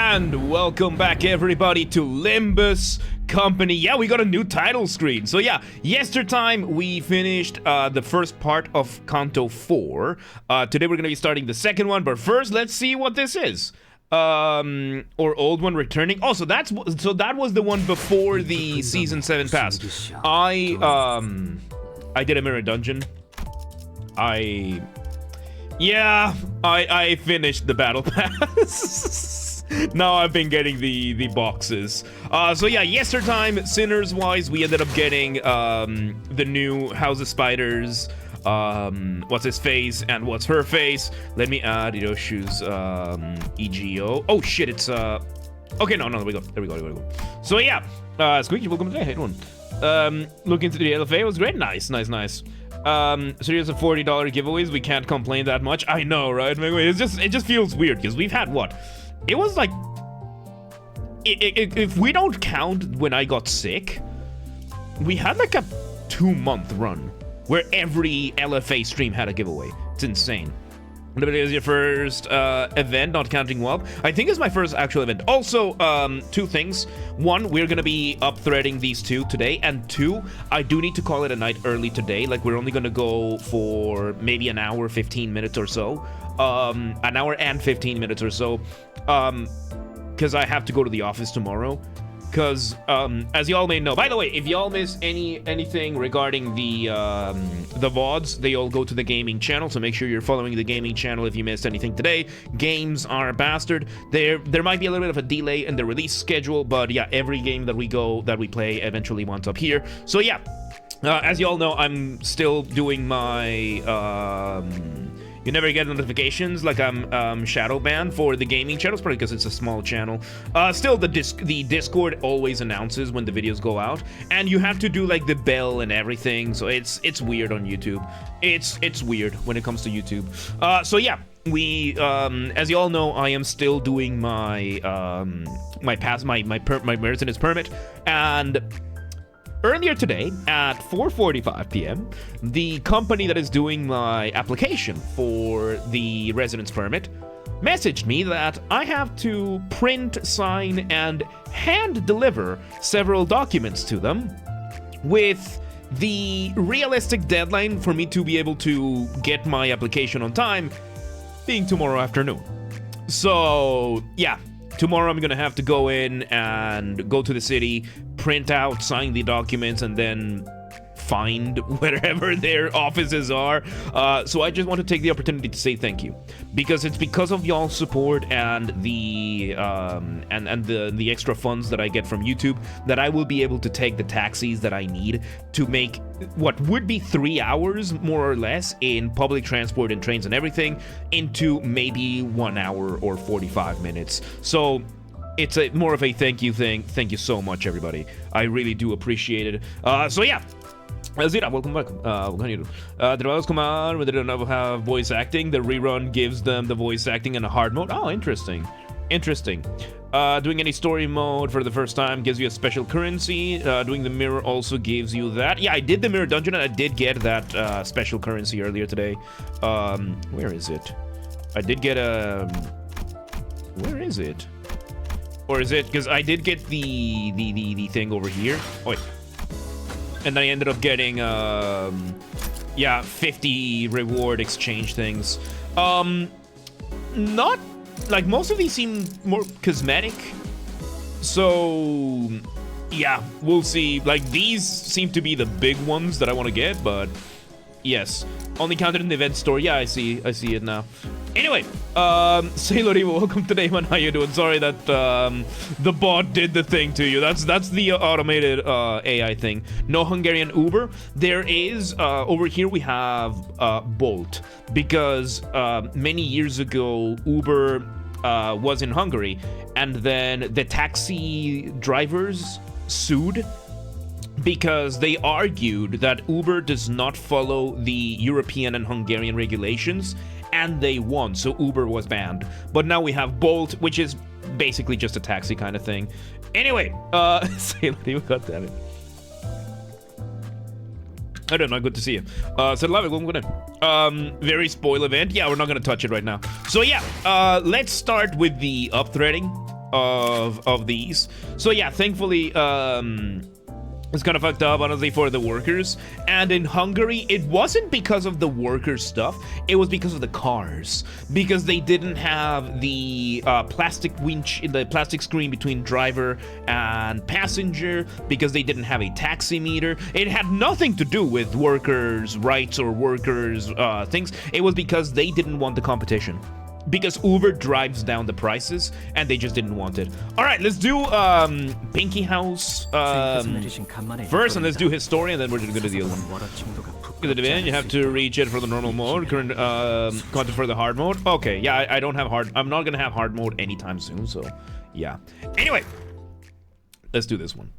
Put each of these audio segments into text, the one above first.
And welcome back everybody to Limbus Company. Yeah, we got a new title screen. So yeah, yesterday we finished the first part of Canto 4. Today we're gonna be starting the second one, but first let's see what this is. Or old one returning. Oh, so that was the one before the season 7 pass. I did a mirror dungeon. I finished the battle pass. Now I've been getting the boxes. So yeah, yesterday, Sinners wise, we ended up getting the new House of Spiders, what's his face and what's her face. Let me add Yoshu's EGO. Oh shit, it's okay, no, there we go. So yeah, Squeaky, welcome today. How you doing? Look into the LFA, it was great. Nice. So here's a $40 giveaways. We can't complain that much. I know, right? It just feels weird because we've had what? It was like, if we don't count when I got sick, we had like a 2-month run where every LFA stream had a giveaway. It's insane. But it is your first event, not counting WoW. I think it's my first actual event. Also, 2 things. 1, we're gonna be up-threading these 2 today. And 2, I do need to call it a night early today. Like, we're only gonna go for maybe an hour, 15 minutes or so. An hour and 15 minutes or so. Because I have to go to the office tomorrow. Because, as y'all may know, by the way, if y'all miss anything regarding the VODs, they all go to the gaming channel, so make sure you're following the gaming channel if you missed anything today. Games are a bastard. There might be a little bit of a delay in the release schedule, but yeah, every game that we play eventually winds up here. So yeah, as y'all know, I'm still doing my, you never get notifications, like I'm shadow banned for the gaming channels, probably because it's a small channel. Still, the Discord always announces when the videos go out, and you have to do like the bell and everything, so it's weird on YouTube. It's weird when it comes to YouTube. So yeah, we as you all know, I am still doing my my residence permit, and earlier today, at 4:45 p.m., the company that is doing my application for the residence permit messaged me that I have to print, sign, and hand deliver several documents to them, with the realistic deadline for me to be able to get my application on time being tomorrow afternoon. So, yeah. Tomorrow I'm gonna have to go in and go to the city, print out, sign the documents, and then find wherever their offices are. So I just want to take the opportunity to say thank you, because it's because of y'all's support and the the extra funds that I get from YouTube that I will be able to take the taxis that I need to make what would be 3 hours more or less in public transport and trains and everything into maybe 1 hour or 45 minutes. So it's more of a thank you thing. Thank you so much, everybody. I really do appreciate it. So yeah. Zira, welcome back. What can you do? The rivals come on, whether they don't have voice acting. The rerun gives them the voice acting in a hard mode. Oh, interesting. Doing any story mode for the first time gives you a special currency. Doing the mirror also gives you that. Yeah, I did the mirror dungeon and I did get that special currency earlier today. Where is it? I did get a... Where is it? Or is it... Because I did get the thing over here. Oh, wait. And then I ended up getting, yeah, 50 reward exchange things. Not, like, most of these seem more cosmetic. So, yeah, we'll see. Like, these seem to be the big ones that I want to get, but yes. Only counted in the event store. Yeah, I see it now. Anyway, Sailor Evo, welcome today, man. How you doing? Sorry that the bot did the thing to you. That's the automated AI thing. No Hungarian Uber. There is over here we have Bolt, because many years ago Uber was in Hungary, and then the taxi drivers sued because they argued that Uber does not follow the European and Hungarian regulations, and they won, so Uber was banned. But now we have Bolt, which is basically just a taxi kind of thing. Anyway, God damn it. I don't know, good to see you. So love it, welcome in. Very spoil event. Yeah, we're not gonna touch it right now. So yeah, let's start with the up-threading. of these. So yeah, thankfully, it's kind of fucked up, honestly, for the workers. And in Hungary, it wasn't because of the workers stuff. It was because of the cars. Because they didn't have the plastic winch, the plastic screen between driver and passenger. Because they didn't have a taximeter. It had nothing to do with workers' rights or workers' things. It was because they didn't want the competition. Because Uber drives down the prices, and they just didn't want it. All right, let's do Pinky House first, and let's do Historian, and then we're just gonna deal with it. You have to reach it for the normal mode. Current content for the hard mode. Okay, yeah, I don't have hard. I'm not gonna have hard mode anytime soon. So, yeah. Anyway, let's do this one.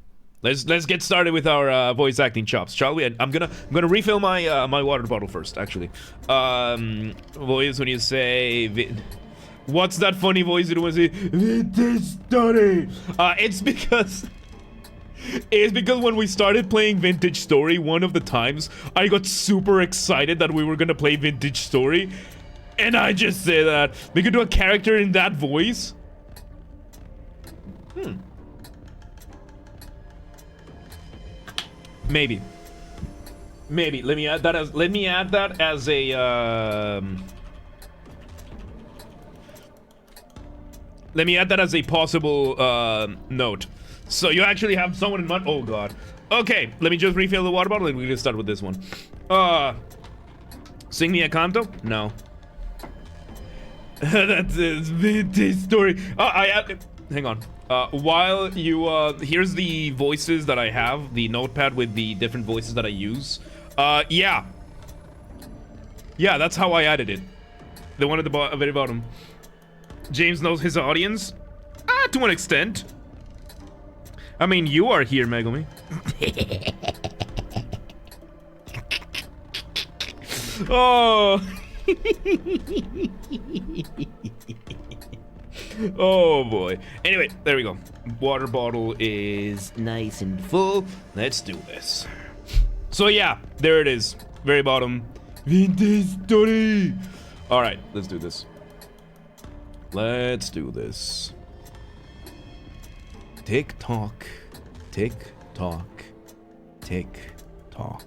Let's get started with our voice acting chops, shall we? I'm gonna refill my my water bottle first, actually. Voice when you say, what's that funny voice you don't want to say? Vintage Story. It's because when we started playing Vintage Story, one of the times I got super excited that we were gonna play Vintage Story, and I just say that we could do a character in that voice. Maybe. Let me add that as a let me add that as a possible note. So you actually have someone in mind. Oh god. Okay, let me just refill the water bottle and we can start with this one. Sing me a canto? No. That's a Vintage Story. Hang on. While you, here's the voices that I have, the notepad with the different voices that I use. Yeah. Yeah, that's how I added it. The one at the very bottom. James knows his audience? To an extent. I mean, you are here, Megumi. Oh. Oh boy. Anyway, there we go. Water bottle is nice and full. Let's do this. So yeah, there it is. Very bottom. Vintage Story. Alright, let's do this. Let's do this. Tick tock. Tick tock. Tick tock.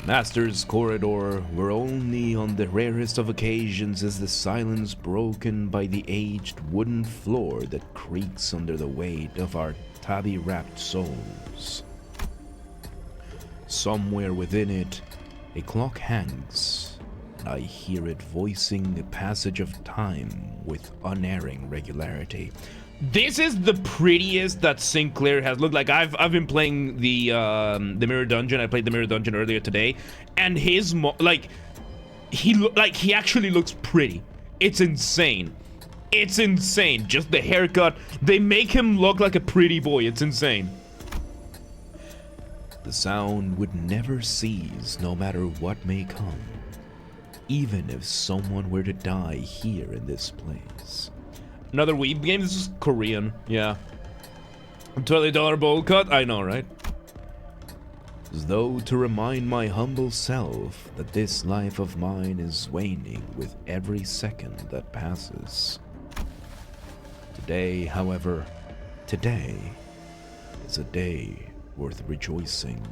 Master's corridor, where only on the rarest of occasions is the silence broken by the aged wooden floor that creaks under the weight of our tabby-wrapped souls. Somewhere within it, a clock hangs, and I hear it voicing the passage of time with unerring regularity. This is the prettiest that Sinclair has looked like. I've been playing the Mirror Dungeon. I played the Mirror Dungeon earlier today, and his he actually looks pretty. It's insane. It's insane. Just the haircut. They make him look like a pretty boy. It's insane. The sound would never cease, no matter what may come, even if someone were to die here in this place. Another weeb game? This is Korean, yeah. $20 bowl cut? I know, right? As though to remind my humble self that this life of mine is waning with every second that passes. Today, however, today is a day worth rejoicing.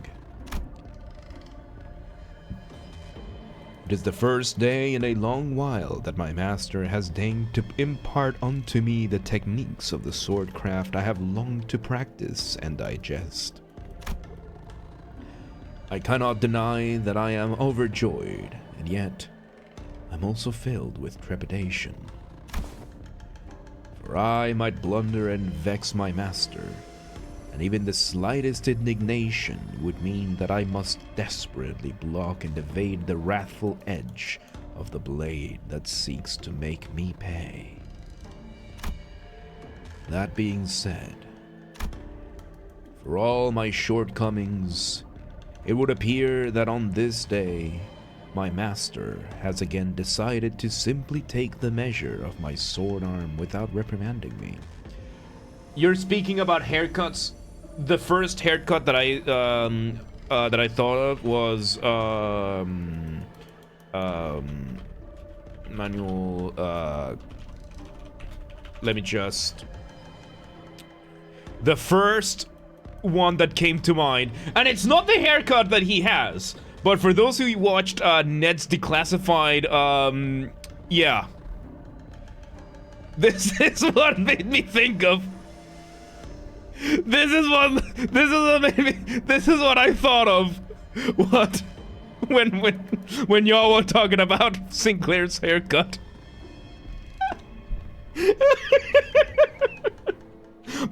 It is the first day in a long while that my master has deigned to impart unto me the techniques of the swordcraft I have longed to practice and digest. I cannot deny that I am overjoyed, and yet I'm also filled with trepidation. For I might blunder and vex my master, and even the slightest indignation would mean that I must desperately block and evade the wrathful edge of the blade that seeks to make me pay. That being said, for all my shortcomings, it would appear that on this day, my master has again decided to simply take the measure of my sword arm without reprimanding me. You're speaking about haircuts? The first haircut that I thought of was manual let me just... The first one that came to mind, and it's not the haircut that he has, but for those who watched Ned's Declassified, yeah. This is what made me think of. This is what I thought of. What? When y'all were talking about Sinclair's haircut.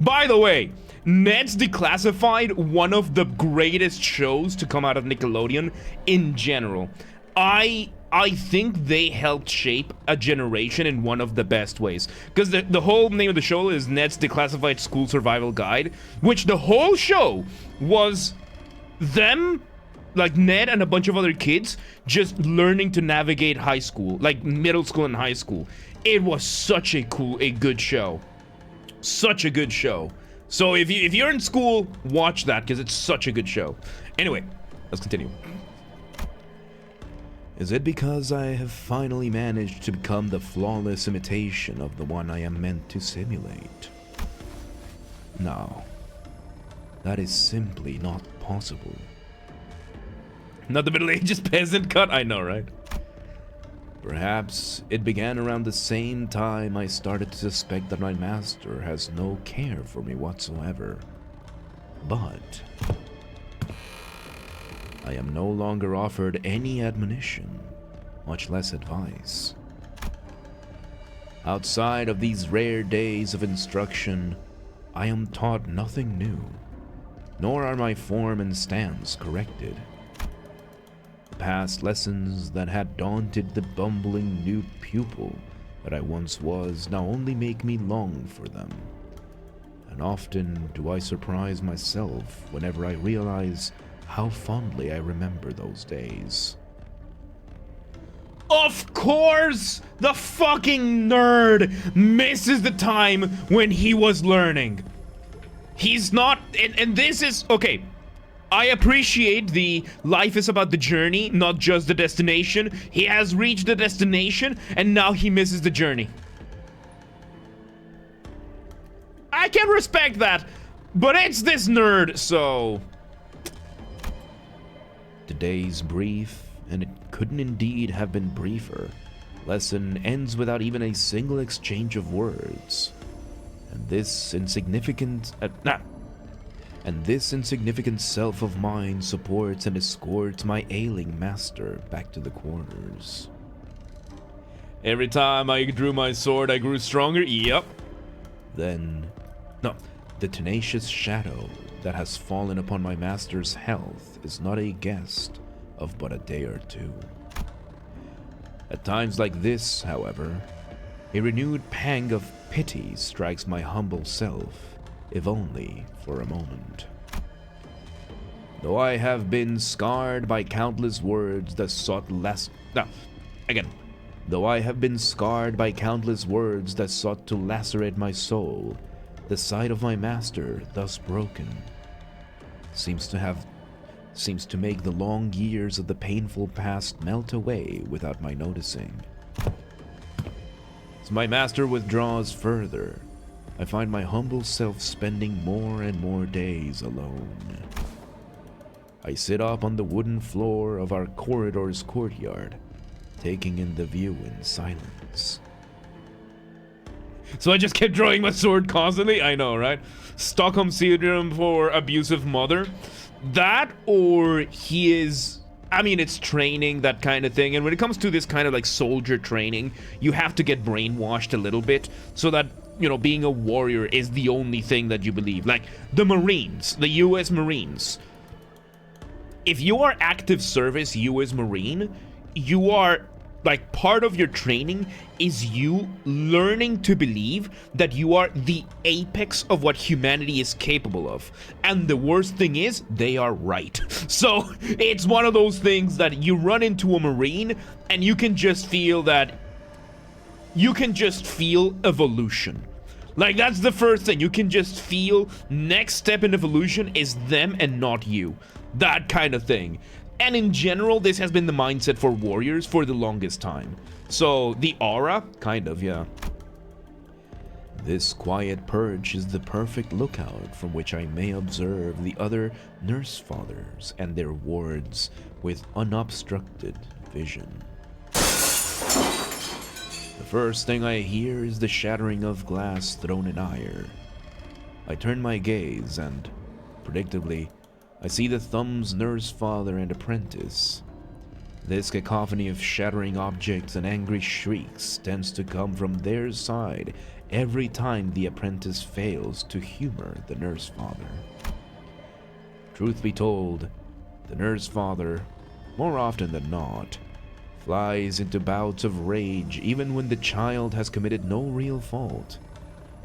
By the way, Ned's Declassified, one of the greatest shows to come out of Nickelodeon in general. I think they helped shape a generation in one of the best ways. Because the whole name of the show is Ned's Declassified School Survival Guide, which the whole show was them, like Ned and a bunch of other kids, just learning to navigate high school, like middle school and high school. It was such a good show. Such a good show. So if you're in school, watch that, because it's such a good show. Anyway, let's continue. Is it because I have finally managed to become the flawless imitation of the one I am meant to simulate? No. That is simply not possible. Not the Middle Ages peasant cut? I know, right? Perhaps it began around the same time I started to suspect that my master has no care for me whatsoever. But I am no longer offered any admonition, much less advice. Outside of these rare days of instruction, I am taught nothing new, nor are my form and stance corrected. The past lessons that had daunted the bumbling new pupil that I once was now only make me long for them. And often do I surprise myself whenever I realize how fondly I remember those days. Of course, the fucking nerd misses the time when he was learning. He's not, and this is, okay, I appreciate the life is about the journey, not just the destination. He has reached the destination, and now he misses the journey. I can respect that, but it's this nerd, so... Today's brief, and it couldn't indeed have been briefer, lesson ends without even a single exchange of words. And this insignificant self of mine supports and escorts my ailing master back to the quarters. Every time I drew my sword, I grew stronger. Yep. Then, no, the tenacious shadow that has fallen upon my master's health is not a guest of but a day or two. At times like this, however, a renewed pang of pity strikes my humble self, if only for a moment. Though I have been scarred by countless words that sought to lacerate my soul, the sight of my master thus broken seems to make the long years of the painful past melt away without my noticing. As my master withdraws further, I find my humble self spending more and more days alone. I sit up on the wooden floor of our corridor's courtyard, taking in the view in silence. So I just kept drawing my sword constantly? I know, right? Stockholm Syndrome for abusive mother. That, or he is... I mean, it's training, that kind of thing. And when it comes to this kind of like soldier training, you have to get brainwashed a little bit so that, you know, being a warrior is the only thing that you believe. Like the Marines, the US Marines. If you are active service US Marine, you are, like, part of your training is you learning to believe that you are the apex of what humanity is capable of. And the worst thing is, they are right. So it's one of those things that you run into a Marine and you can just feel evolution. Like, that's the first thing. You can just feel next step in evolution is them and not you. That kind of thing. And in general, this has been the mindset for warriors for the longest time. So, the aura, kind of, yeah. This quiet perch is the perfect lookout from which I may observe the other nurse fathers and their wards with unobstructed vision. The first thing I hear is the shattering of glass thrown in ire. I turn my gaze and, predictably, I see the thumb's nurse father and apprentice. This cacophony of shattering objects and angry shrieks tends to come from their side every time the apprentice fails to humor the nurse father. Truth be told, the nurse father, more often than not, flies into bouts of rage even when the child has committed no real fault,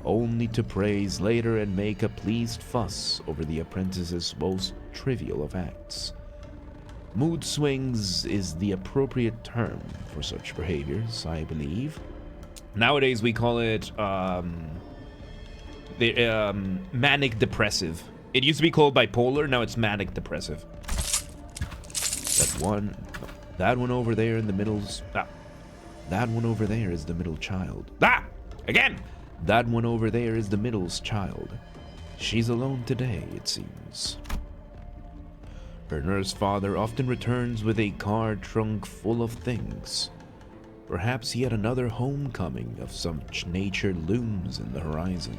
only to praise later and make a pleased fuss over the apprentice's most trivial of acts. Mood swings is the appropriate term for such behaviors, I believe. Nowadays we call it manic depressive. It used to be called bipolar, now it's manic depressive. That one over there in the middle's... that one over there is the middle child. Again! That one over there is the middle's child. She's alone today, it seems. Her nurse father often returns with a car trunk full of things. Perhaps yet another homecoming of some nature looms in the horizon.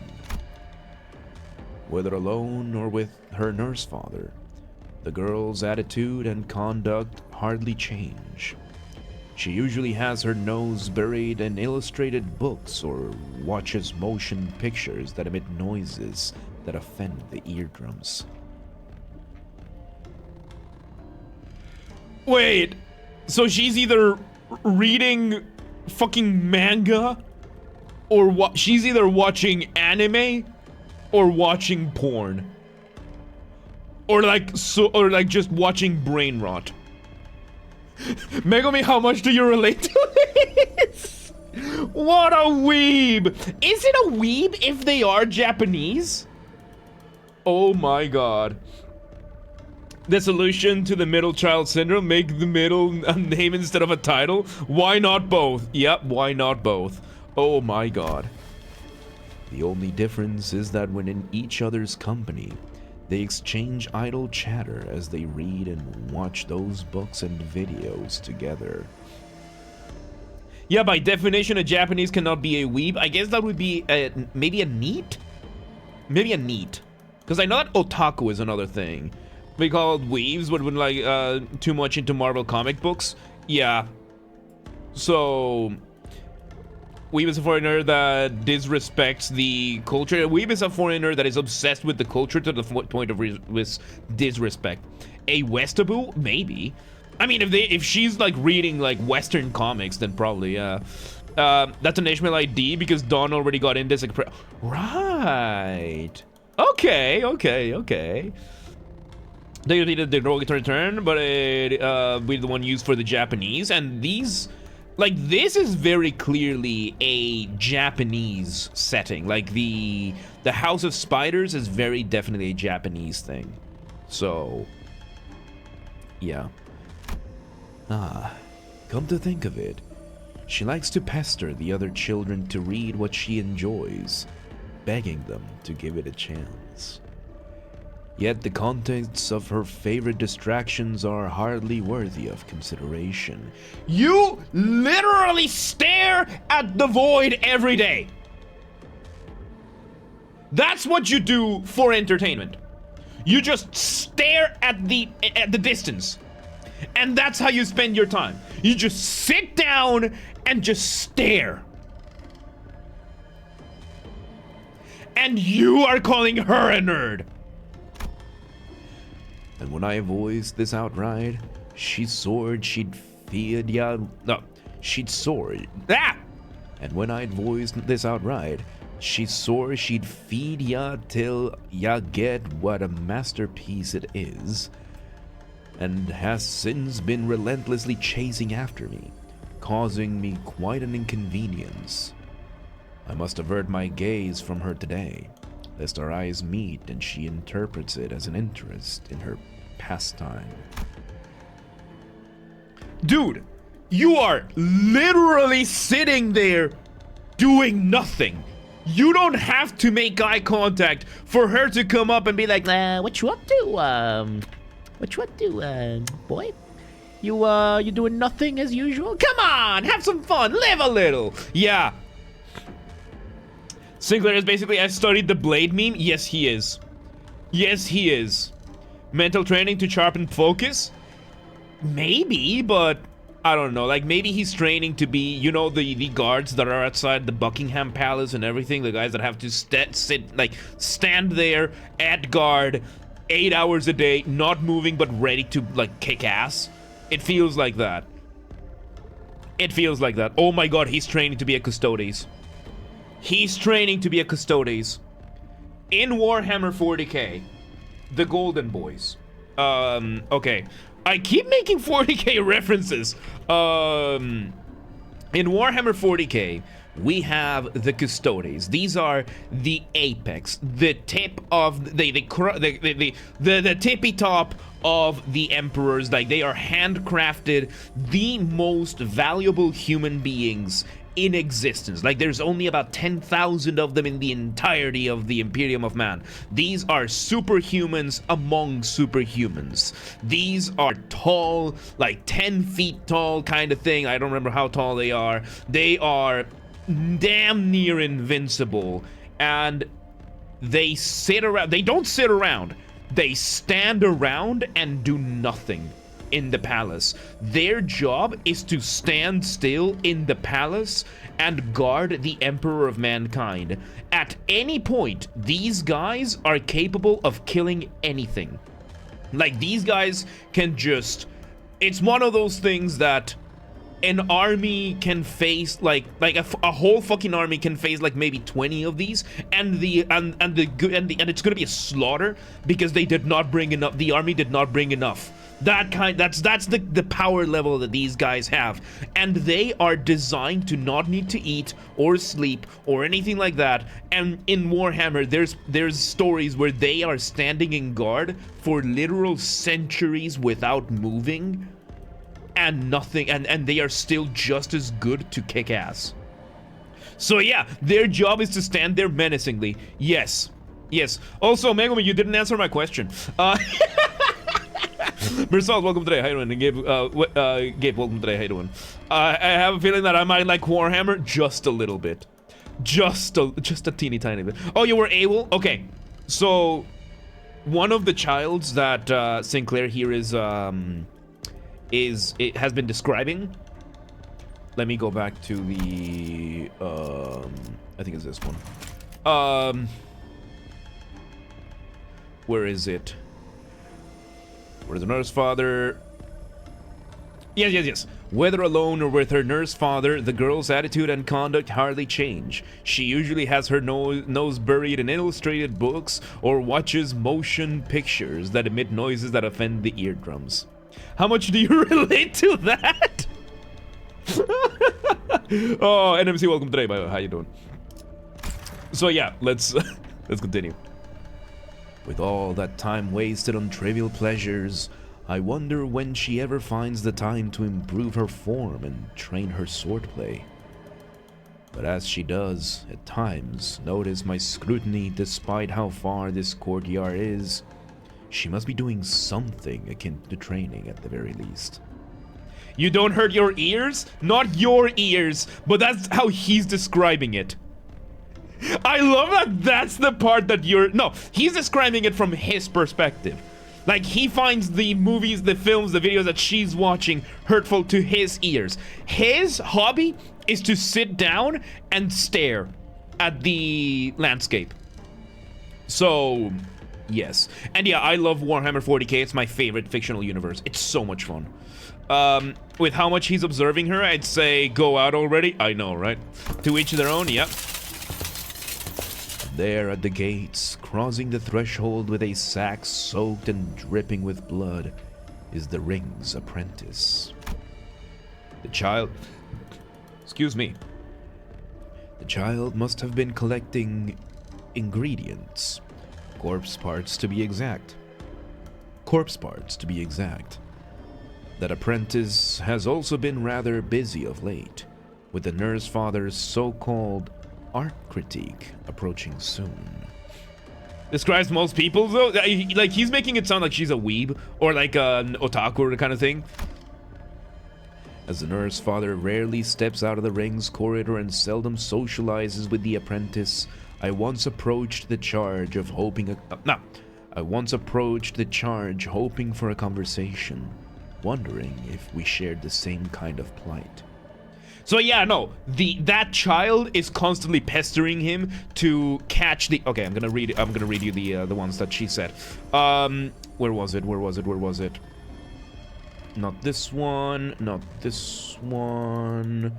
Whether alone or with her nurse father, the girl's attitude and conduct hardly change. She usually has her nose buried in illustrated books or watches motion pictures that emit noises that offend the eardrums. Wait, so she's either reading fucking manga or she's either watching anime or watching porn. Or just watching brain rot. Megumi, how much do you relate to this? What a weeb! Is it a weeb if they are Japanese? Oh my god. The solution to the middle child syndrome, make the middle a name instead of a title? Why not both? Yep, why not both? Oh my god. The only difference is that when in each other's company, they exchange idle chatter as they read and watch those books and videos together. Yeah, by definition, a Japanese cannot be a weeb. I guess that would be maybe a neat? Maybe a neat. Because I know that otaku is another thing. We call it weebs, but when like too much into Marvel comic books. Yeah. So... weeb is a foreigner that disrespects the culture. Weeb is a foreigner that is obsessed with the culture to the point of disrespect. A Westaboo? Maybe. I mean, if she's like reading like Western comics, then probably, yeah. That's an HTML ID because Dawn already got in this. Right. Okay. They needed the derogatory term, but it be the one used for the Japanese, and these. Like, this is very clearly a Japanese setting. Like, the House of Spiders is very definitely a Japanese thing. So, yeah. Come to think of it, she likes to pester the other children to read what she enjoys, begging them to give it a chance. Yet the contents of her favorite distractions are hardly worthy of consideration. You literally stare at the void every day. That's what you do for entertainment. You just stare at the distance. And that's how you spend your time. You just sit down and just stare. And you are calling her a nerd. And when I voiced this outright, she soared, she'd feed ya. No, she'd soared. And when I'd voiced this outright, she swore she'd feed ya till ya get what a masterpiece it is, and has since been relentlessly chasing after me, causing me quite an inconvenience. I must avert my gaze from her today, lest our eyes meet and she interprets it as an interest in her pastime. Dude, you are literally sitting there doing nothing. You don't have to make eye contact for her to come up and be like, What you up to? What you up to, boy? You doing nothing as usual? come on, have some fun, live a little. Yeah. Sinclair is basically, I studied the blade meme. Yes, he is. Yes, he is. Mental training to sharpen focus? Maybe, but I don't know. Like, maybe he's training to be, you know, the guards that are outside the Buckingham Palace and everything. The guys that have to stand there at guard 8 hours a day, not moving, but ready to, like, kick ass. It feels like that. It feels like that. Oh my god, he's training to be a Custodes. He's training to be a Custodes. In Warhammer 40k, the Golden Boys. Okay. I keep making 40k references. In Warhammer 40k, we have the Custodes. These are the apex, the tip of the tippy top of the emperors. Like, they are handcrafted, the most valuable human beings in existence. Like, there's only about 10,000 of them in the entirety of the Imperium of Man. These are superhumans among superhumans. These are tall, like 10 feet tall kind of thing. I don't remember how tall they are. They are damn near invincible, and they sit around. They don't sit around. They stand around and do nothing in the palace. Their job is to stand still in the palace and guard the Emperor of Mankind. At any point, these guys are capable of killing anything. Like, these guys can just... It's one of those things that an army can face, like a whole fucking army can face like maybe 20 of these, and it's gonna be a slaughter because they did not bring enough. The army did not bring enough. That's the power level that these guys have, and they are designed to not need to eat or sleep or anything like that. And in Warhammer, there's stories where they are standing in guard for literal centuries without moving, and nothing, and they are still just as good to kick ass. So yeah, their job is to stand there menacingly. Yes. Also, Megumi, you didn't answer my question. Bersalt, welcome today. How you doing? And Gabe, welcome today. How you doing? I have a feeling that I might like Warhammer just a little bit. Just a teeny tiny bit. Oh, you were able? Okay. So, one of the childs that Sinclair here it has been describing. Let me go back to the I think it's this one. Where is it? Where's the nurse father? Yes. Whether alone or with her nurse father, the girl's attitude and conduct hardly change. She usually has her nose buried in illustrated books or watches motion pictures that emit noises that offend the eardrums. How much do you relate to that? Oh, NMC, welcome today, by the way. How you doing? So yeah, let's continue. With all that time wasted on trivial pleasures, I wonder when she ever finds the time to improve her form and train her swordplay. But as she does, at times, notice my scrutiny despite how far this courtyard is, she must be doing something akin to training at the very least. You don't hurt your ears? Not your ears, but that's how he's describing it. I love that that's the part that no, he's describing it from his perspective. Like, he finds the movies, the films, the videos that she's watching hurtful to his ears. His hobby is to sit down and stare at the landscape. So, yes. And yeah, I love Warhammer 40k. It's my favorite fictional universe. It's so much fun. With how much he's observing her, I'd say go out already. I know, right? To each their own, yep. There at the gates, crossing the threshold with a sack soaked and dripping with blood, is the ring's apprentice. The child... Excuse me. The child must have been collecting ingredients. Corpse parts to be exact. That apprentice has also been rather busy of late, with the nurse father's so-called Art critique approaching soon. Describes most people, though. Like, he's making it sound like she's a weeb or like an otaku kind of thing. As the nurse father rarely steps out of the ring's corridor and seldom socializes with the apprentice, I once approached the charge hoping for a conversation, wondering if we shared the same kind of plight. So yeah, no, that child is constantly pestering him to catch the. Okay, I'm gonna read you the ones that she said. Where was it? Not this one. Not this one.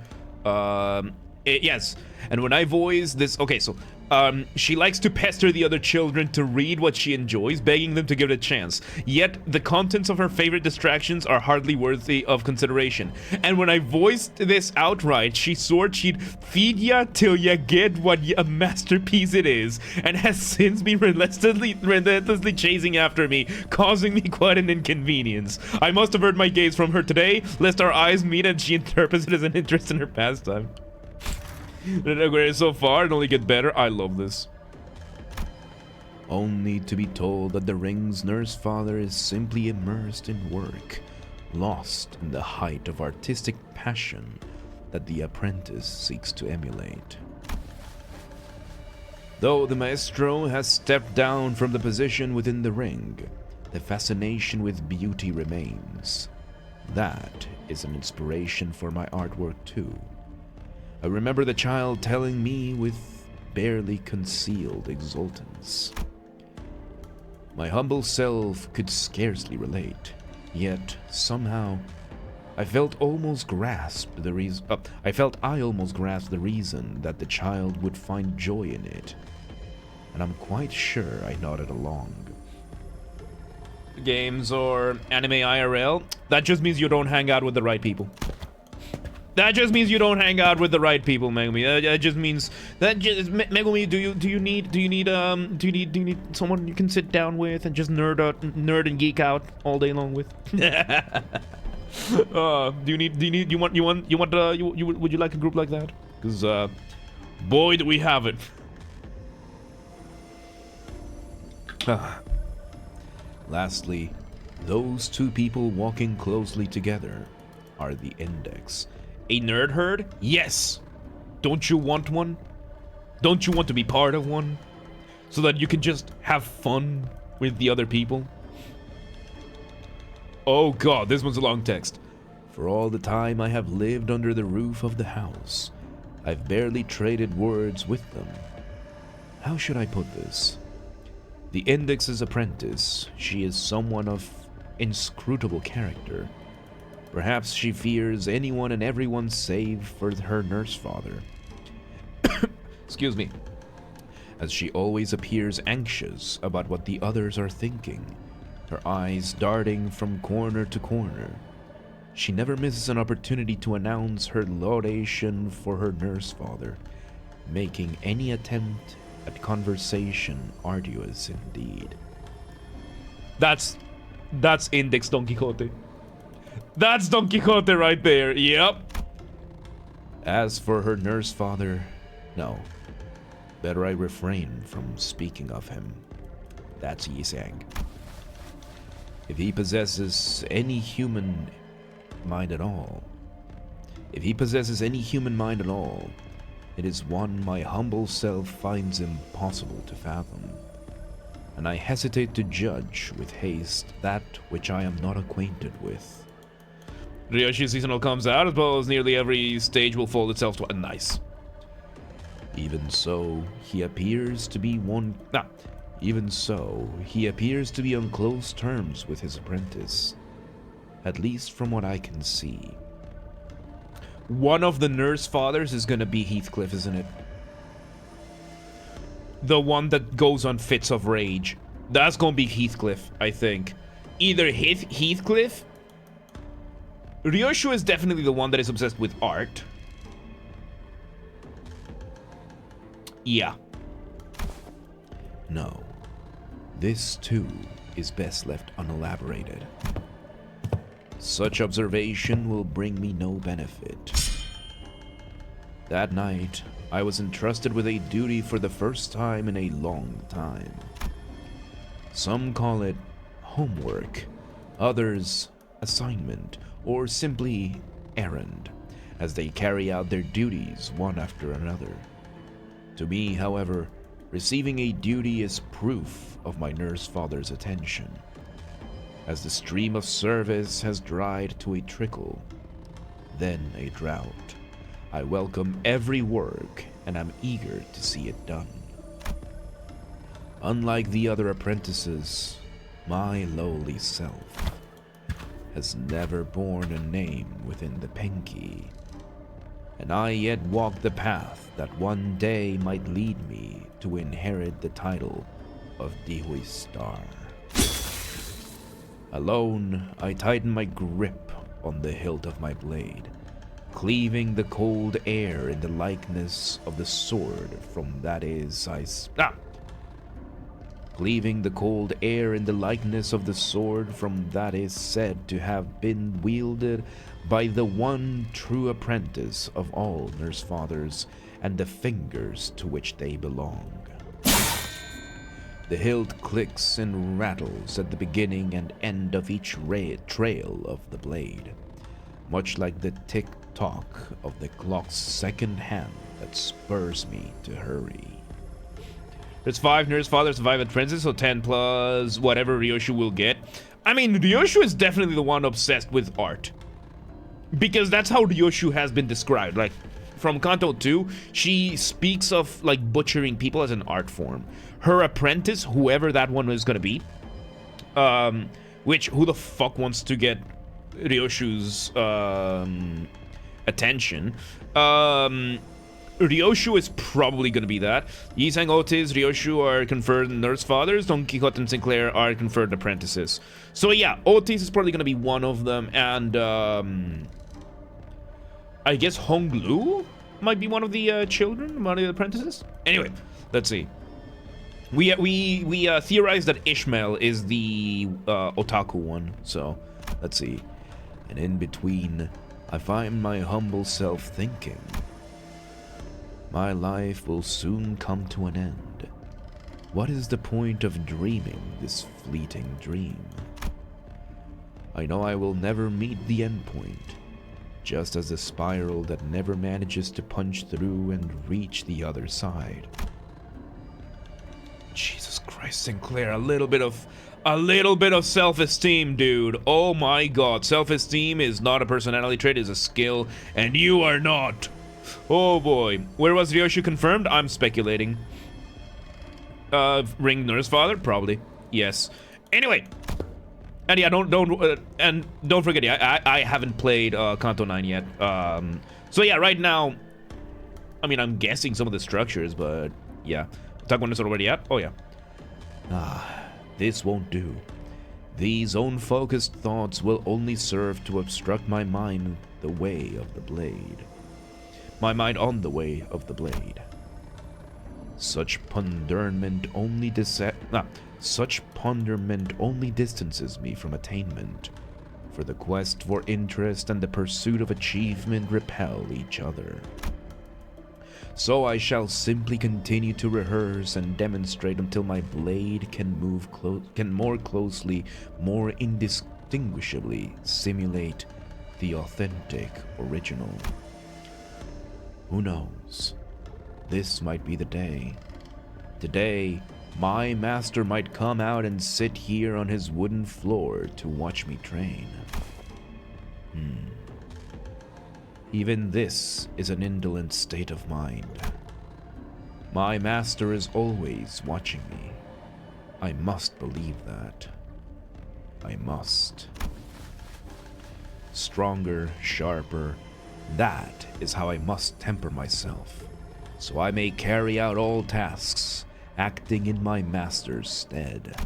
Yes. And when I voice this, okay, so she likes to pester the other children to read what she enjoys, begging them to give it a chance. Yet the contents of her favorite distractions are hardly worthy of consideration. And when I voiced this outright, she swore she'd feed ya till ya get what a masterpiece it is, and has since been relentlessly chasing after me, causing me quite an inconvenience. I must avert my gaze from her today, lest our eyes meet and she interprets it as an interest in her pastime. So far, it only get better. I love this. Only to be told that the ring's nurse father is simply immersed in work, lost in the height of artistic passion that the apprentice seeks to emulate. Though the maestro has stepped down from the position within the ring, the fascination with beauty remains. That is an inspiration for my artwork too. I remember the child telling me with barely concealed exultance. My humble self could scarcely relate, yet somehow I almost grasped the reason that the child would find joy in it, and I'm quite sure I nodded along. Games or anime IRL? That just means you don't hang out with the right people. That just means you don't hang out with the right people, Megumi. That just means Megumi. Do you need someone you can sit down with and just nerd and geek out all day long with? Would you like a group like that? Because boy, do we have it. Lastly, those two people walking closely together are the Index. A nerd herd? Yes! Don't you want one? Don't you want to be part of one? So that you can just have fun with the other people? Oh god, this one's a long text. For all the time I have lived under the roof of the house, I've barely traded words with them. How should I put this? The Index's apprentice, she is someone of inscrutable character. Perhaps she fears anyone and everyone save for her nurse father. Excuse me. As she always appears anxious about what the others are thinking, her eyes darting from corner to corner. She never misses an opportunity to announce her laudation for her nurse father, making any attempt at conversation arduous indeed. That's Index Don Quixote. That's Don Quixote right there, yep. As for her nurse father, no. Better I refrain from speaking of him. That's Yisang. If he possesses any human mind at all, it is one my humble self finds impossible to fathom, and I hesitate to judge with haste that which I am not acquainted with. Ryoshi's seasonal comes out, as well as nearly every stage will fold itself to nice. Even so, he appears to be on close terms with his apprentice. At least from what I can see. One of the nurse fathers is gonna be Heathcliff, isn't it? The one that goes on fits of rage. That's gonna be Heathcliff, I think. Either Heathcliff. Ryoshu is definitely the one that is obsessed with art. Yeah. No. This, too, is best left unelaborated. Such observation will bring me no benefit. That night, I was entrusted with a duty for the first time in a long time. Some call it homework, others assignment, or simply errand, as they carry out their duties one after another. To me, however, receiving a duty is proof of my nurse father's attention. As the stream of service has dried to a trickle, then a drought, I welcome every work and am eager to see it done. Unlike the other apprentices, my lowly self has never borne a name within the Penki, and I yet walk the path that one day might lead me to inherit the title of Dihui Star. Alone, I tighten my grip on the hilt of my blade, cleaving the cold air in the likeness of the sword from that is cleaving the cold air in the likeness of the sword from that is said to have been wielded by the one true apprentice of all nurse fathers and the fingers to which they belong. The hilt clicks and rattles at the beginning and end of each trail of the blade, much like the tick-tock of the clock's second hand that spurs me to hurry. There's 5 nurse fathers, 5 apprentices, so 10 plus whatever Ryoshu will get. I mean, Ryoshu is definitely the one obsessed with art, because that's how Ryoshu has been described. Like, from Canto 2, she speaks of, like, butchering people as an art form. Her apprentice, whoever that one is gonna be, which, who the fuck wants to get Ryoshu's, attention? Ryoshu is probably gonna be that. Yisang, Otis, Ryoshu are conferred nurse fathers. Don Quixote and Sinclair are conferred apprentices. So yeah, Otis is probably gonna be one of them, and I guess Honglu might be one of the children, one of the apprentices. Anyway, let's see. We theorized that Ishmael is the otaku one, so let's see. And in between, I find my humble self thinking, my life will soon come to an end. What is the point of dreaming this fleeting dream? I know I will never meet the end point, just as the spiral that never manages to punch through and reach the other side. Jesus Christ, Sinclair, a little bit of self-esteem, dude. Oh my god, self-esteem is not a personality trait, it's a skill, and you are not. Oh boy. Where was Ryoshu confirmed? I'm speculating. Ring nurse father? Probably. Yes. Anyway. And yeah, don't forget, yeah, I haven't played Canto 9 yet. So yeah, right now, I mean, I'm guessing some of the structures, but yeah. Attack one is already up? Oh yeah. This won't do. These own-focused thoughts will only serve to obstruct my mind the way of the blade. My mind on the way of the blade. Such ponderment only distances me from attainment, for the quest for interest and the pursuit of achievement repel each other. So I shall simply continue to rehearse and demonstrate until my blade can more closely, more indistinguishably simulate the authentic original. Who knows? This might be the day. Today, my master might come out and sit here on his wooden floor to watch me train. Even this is an indolent state of mind. My master is always watching me. I must believe that. I must. Stronger, sharper, that is how I must temper myself, so I may carry out all tasks, acting in my master's stead.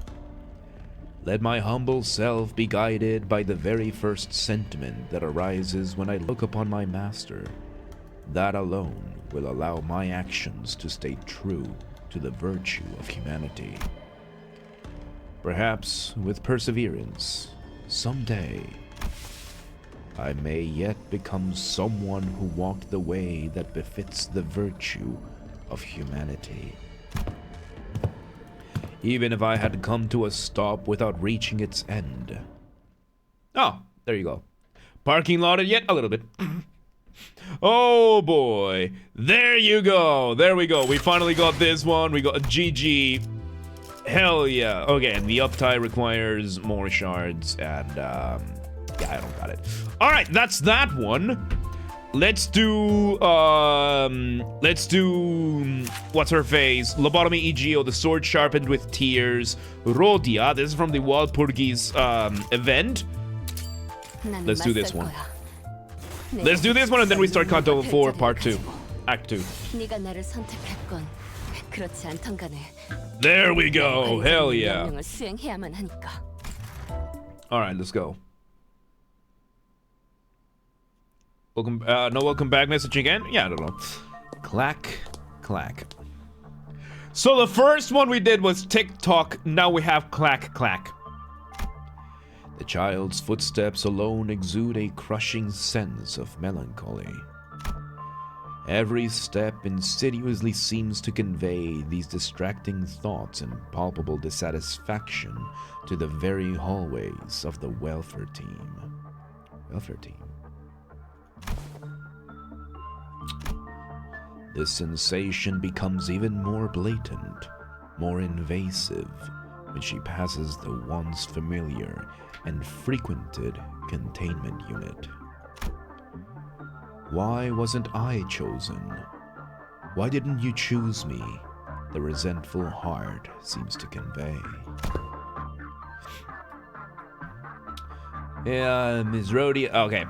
Let my humble self be guided by the very first sentiment that arises when I look upon my master. That alone will allow my actions to stay true to the virtue of humanity. Perhaps, with perseverance, someday, I may yet become someone who walked the way that befits the virtue of humanity. Even if I had come to a stop without reaching its end. Oh, there you go. Parking lotted yet a little bit. Oh boy. There you go. There we go. We finally got this one. We got a GG. Hell yeah. Okay, and the Uptie requires more shards, and yeah, I don't got it. Alright, that's that one. Let's do what's her face? Lobotomy EGO, the sword sharpened with tears. Rodya, this is from the Walpurgis event. Let's do this one. Let's do this one, and then we start Canto 4 part 2. Act 2. There we go. Hell yeah. Alright, let's go. Welcome, no welcome back message again? Yeah, I don't know. Clack, clack. So the first one we did was tick-tock, now we have clack, clack. The child's footsteps alone exude a crushing sense of melancholy. Every step insidiously seems to convey these distracting thoughts and palpable dissatisfaction to the very hallways of the welfare team. Welfare team. This sensation becomes even more blatant, more invasive, when she passes the once familiar and frequented containment unit. Why wasn't I chosen? Why didn't you choose me? The resentful heart seems to convey. Yeah, Ms. Rodya. Okay.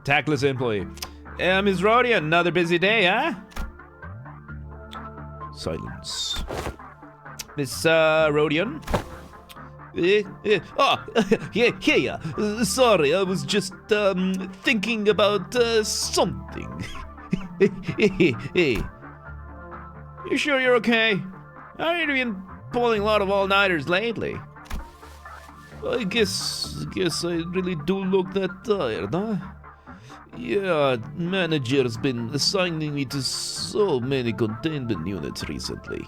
Tactless employee. Ms. Rodya, another busy day, huh? Silence. Miss Rodian? Yeah. Sorry, I was just thinking about something. Hey. You sure you're okay? I've been pulling a lot of all-nighters lately. I guess I really do look that tired, huh? Yeah, manager's been assigning me to so many containment units recently.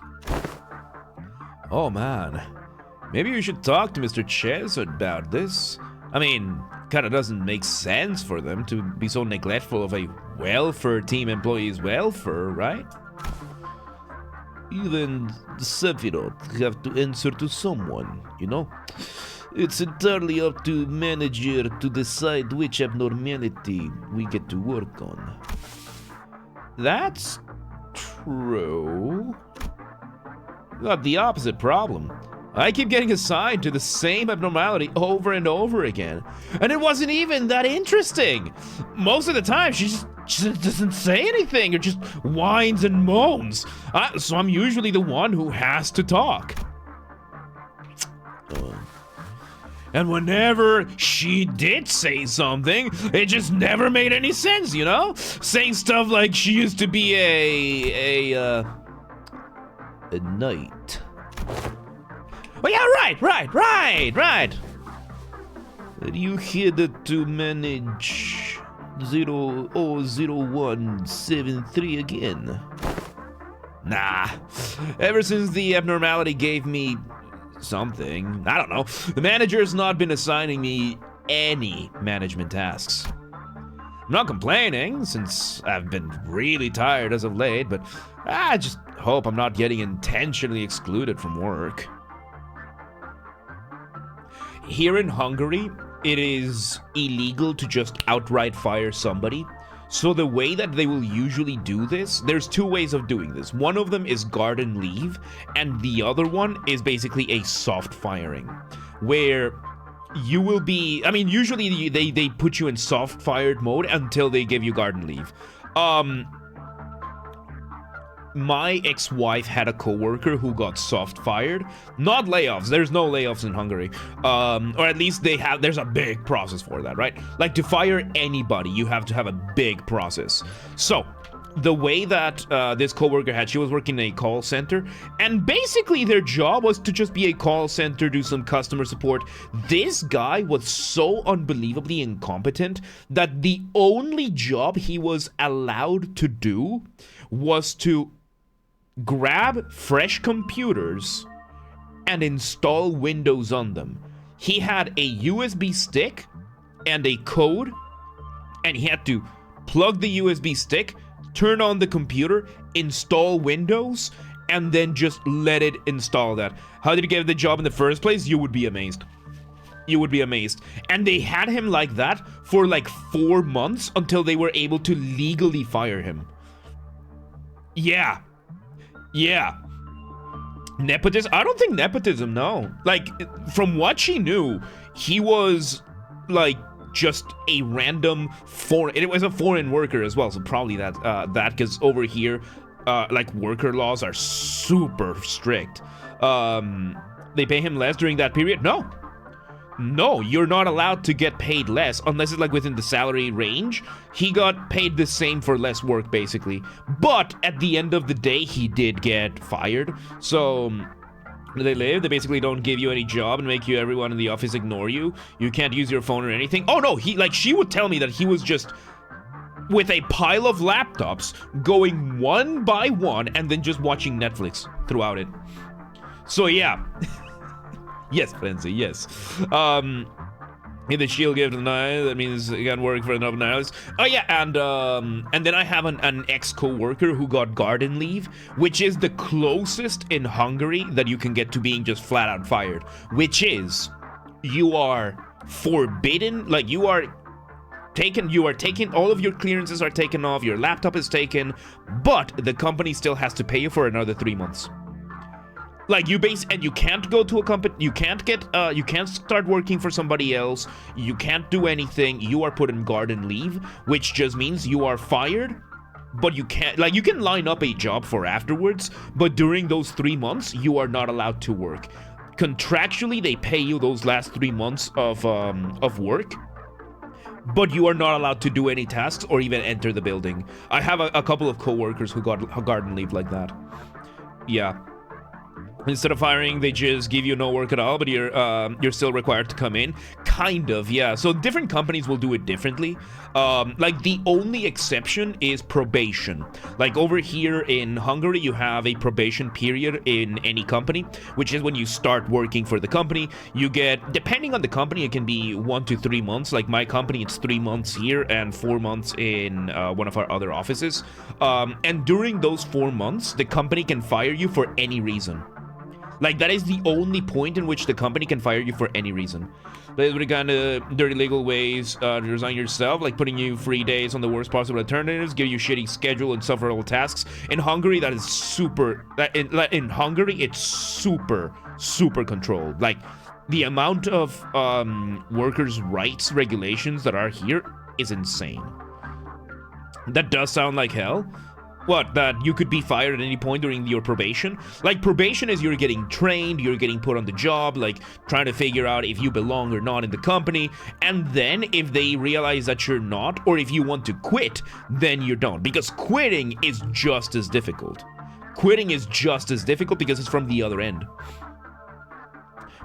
Oh man, maybe you should talk to Mr. Ches about this. I mean, kinda doesn't make sense for them to be so neglectful of a welfare team employee's welfare, right? Even the Sephiroth have to answer to someone, you know? It's entirely up to manager to decide which abnormality we get to work on. That's true. Got the opposite problem. I keep getting assigned to the same abnormality over and over again. And it wasn't even that interesting. Most of the time, she just doesn't say anything or just whines and moans. So I'm usually the one who has to talk. And whenever she did say something, it just never made any sense, you know? Saying stuff like she used to be a knight. Oh yeah, right. Are you here to manage 000173 again? Nah. Ever since the abnormality gave me something, I don't know, the manager's not been assigning me any management tasks. I'm not complaining, since I've been really tired as of late, but I just hope I'm not getting intentionally excluded from work. Here in Hungary, it is illegal to just outright fire somebody. So the way that they will usually do this, there's two ways of doing this. One of them is garden leave, and the other one is basically a soft firing, where you will be, I mean, usually they put you in soft fired mode until they give you garden leave. My ex-wife had a coworker who got soft fired. Not layoffs. There's no layoffs in Hungary. Or at least there's a big process for that, right? Like to fire anybody, you have to have a big process. So, the way that this coworker had, she was working in a call center, and basically their job was to just be a call center, do some customer support. This guy was so unbelievably incompetent that the only job he was allowed to do was to grab fresh computers and install Windows on them. He had a USB stick and a code, and he had to plug the USB stick, turn on the computer, install Windows, and then just let it install that. How did he get the job in the first place? You would be amazed. You would be amazed. And they had him like that for like 4 months until they were able to legally fire him. Yeah. Nepotism? I don't think nepotism, no. Like, from what she knew, he was like just a random foreign. It was a foreign worker as well, so probably that because over here, like worker laws are super strict. They pay him less during that period? No, you're not allowed to get paid less unless it's like within the salary range. He got paid the same for less work, basically. But at the end of the day, he did get fired. So they live. They basically don't give you any job and make everyone in the office ignore you. You can't use your phone or anything. Oh no, she would tell me that he was just with a pile of laptops going one by one and then just watching Netflix throughout it. So yeah. Yes, Frenzy, yes. In the shield gift tonight, that means you can work for another hours. Oh yeah, and then I have an ex-co-worker who got garden leave, which is the closest in Hungary that you can get to being just flat out fired. Which is, you are forbidden, like you are taken, all of your clearances are taken off, your laptop is taken, but the company still has to pay you for another 3 months. Like and you can't go to a company, you can't start working for somebody else, you can't do anything, you are put in garden leave, which just means you are fired, but you can't, like you can line up a job for afterwards, but during those 3 months, you are not allowed to work. Contractually, they pay you those last 3 months of work, but you are not allowed to do any tasks or even enter the building. I have a couple of coworkers who got garden leave like that. Yeah. Instead of firing, they just give you no work at all, but you're still required to come in. Kind of, yeah. So different companies will do it differently. Like the only exception is probation. Like over here in Hungary, you have a probation period in any company, which is when you start working for the company. You get, depending on the company, it can be 1 to 3 months. Like my company, it's 3 months here and 4 months in one of our other offices. And during those 4 months, the company can fire you for any reason. Like, that is the only point in which the company can fire you for any reason. There's really kind of dirty legal ways to resign yourself, like putting you free days on the worst possible alternatives, give you shitty schedule and sufferable tasks. In Hungary, that is super... In Hungary, it's super controlled. Like, the amount of workers' rights regulations that are here is insane. That does sound like hell. What, that you could be fired at any point during your probation? Like, probation is you're getting trained, you're getting put on the job, like, trying to figure out if you belong or not in the company, and then if they realize that you're not, or if you want to quit, then you don't, because quitting is just as difficult. Quitting is just as difficult because it's from the other end.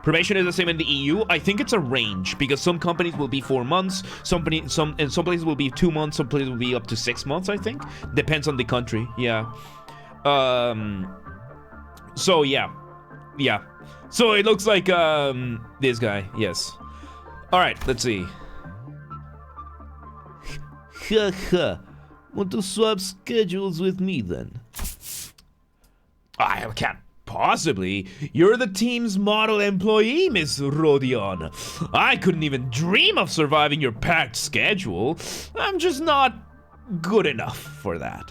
Probation is the same in the EU. I think it's a range because some companies will be 4 months, some places will be 2 months, some places will be up to 6 months, I think. Depends on the country, yeah. So yeah. So it looks like this guy, yes. Alright, let's see. Haha. Want to swap schedules with me then? I can't. Possibly. You're the team's model employee, Miss Rodya. I couldn't even dream of surviving your packed schedule. I'm just not good enough for that.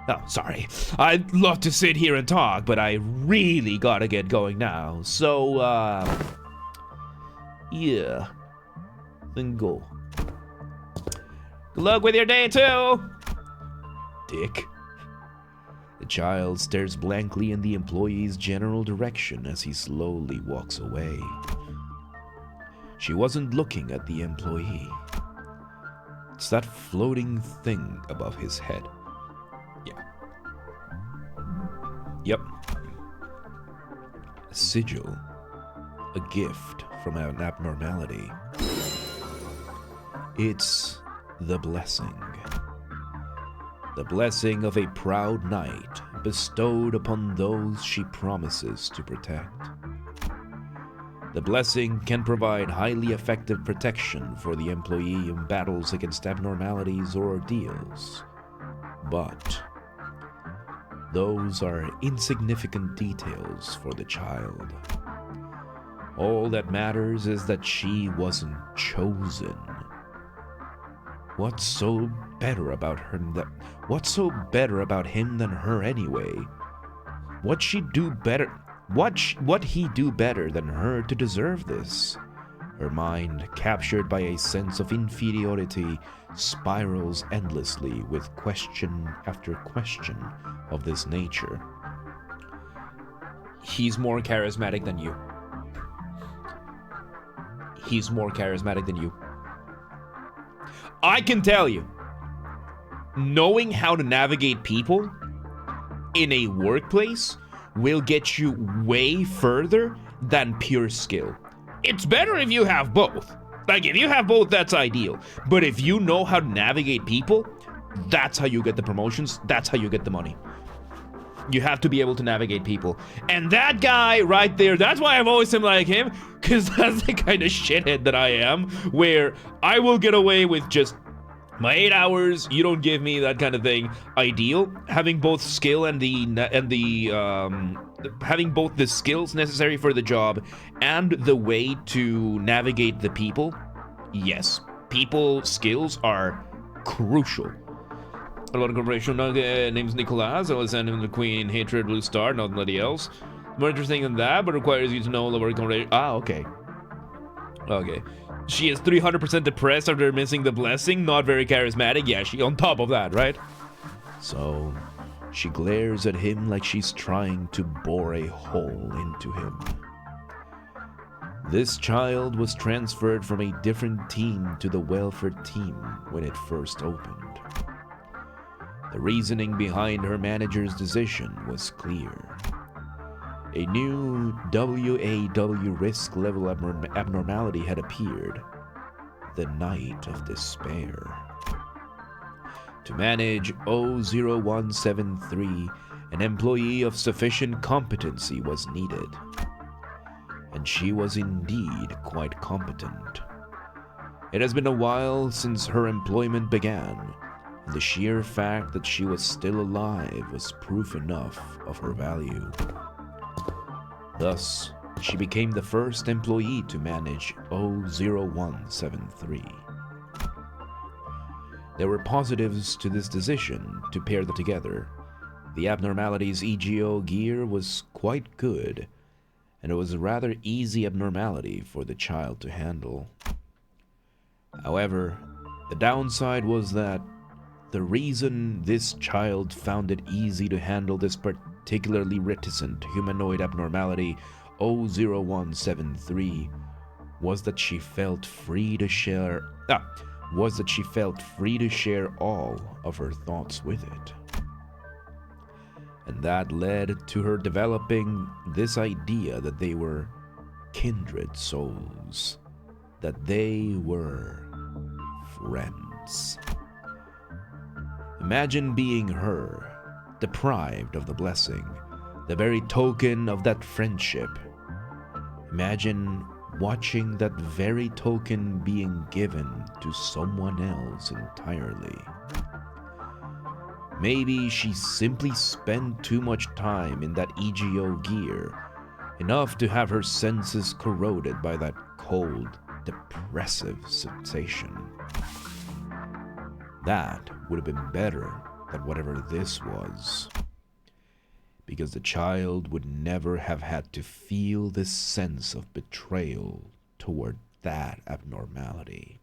Oh, sorry. I'd love to sit here and talk, but I really gotta get going now. So, yeah. Then go. Good luck with your day, too. Dick. The child stares blankly in the employee's general direction as he slowly walks away. She wasn't looking at the employee. It's that floating thing above his head Yep. A sigil. A gift from an abnormality. It's the blessing. The blessing of a proud knight bestowed upon those she promises to protect. The blessing can provide highly effective protection for the employee in battles against abnormalities or ordeals. But those are insignificant details for the child. All that matters is that she wasn't chosen. What's so better about him than her anyway? What'd he do better than her to deserve this? Her mind, captured by a sense of inferiority, spirals endlessly with question after question of this nature. He's more charismatic than you. He's more charismatic than you. I can tell you, knowing how to navigate people in a workplace will get you way further than pure skill. It's better if you have both. Like, if you have both, that's ideal. But if you know how to navigate people, that's how you get the promotions, that's how you get the money. You have to be able to navigate people. And that guy right there, that's why I've always been like him, because that's the kind of shithead that I am, where I will get away with just my 8 hours, you don't give me that kind of thing. Ideal, having both skill and having both the skills necessary for the job and the way to navigate the people. Yes, people skills are crucial. A lot of corporation name's Nicolas. I was sending him the Queen, Hatred, Blue Star, not nobody else. More interesting than that, but requires you to know the work corporation. Okay. Okay. She is 300% depressed after missing the blessing. Not very charismatic. Yeah, she on top of that, right? So, she glares at him like she's trying to bore a hole into him. This child was transferred from a different team to the welfare team when it first opened. The reasoning behind her manager's decision was clear. A new WAW risk level abnormality had appeared, the Night of Despair. To manage 00173, an employee of sufficient competency was needed. And she was indeed quite competent. It has been a while since her employment began, and the sheer fact that she was still alive was proof enough of her value. Thus, she became the first employee to manage 00173. There were positives to this decision to pair them together. The abnormality's EGO gear was quite good, and it was a rather easy abnormality for the child to handle. However, the downside was that the reason this child found it easy to handle this particularly reticent humanoid abnormality 00173 was that she felt free to share all of her thoughts with it. And that led to her developing this idea that they were kindred souls, that they were friends. Imagine being her, deprived of the blessing, the very token of that friendship. Imagine watching that very token being given to someone else entirely. Maybe she simply spent too much time in that EGO gear, enough to have her senses corroded by that cold, depressive sensation. That would have been better than whatever this was, because the child would never have had to feel this sense of betrayal toward that abnormality.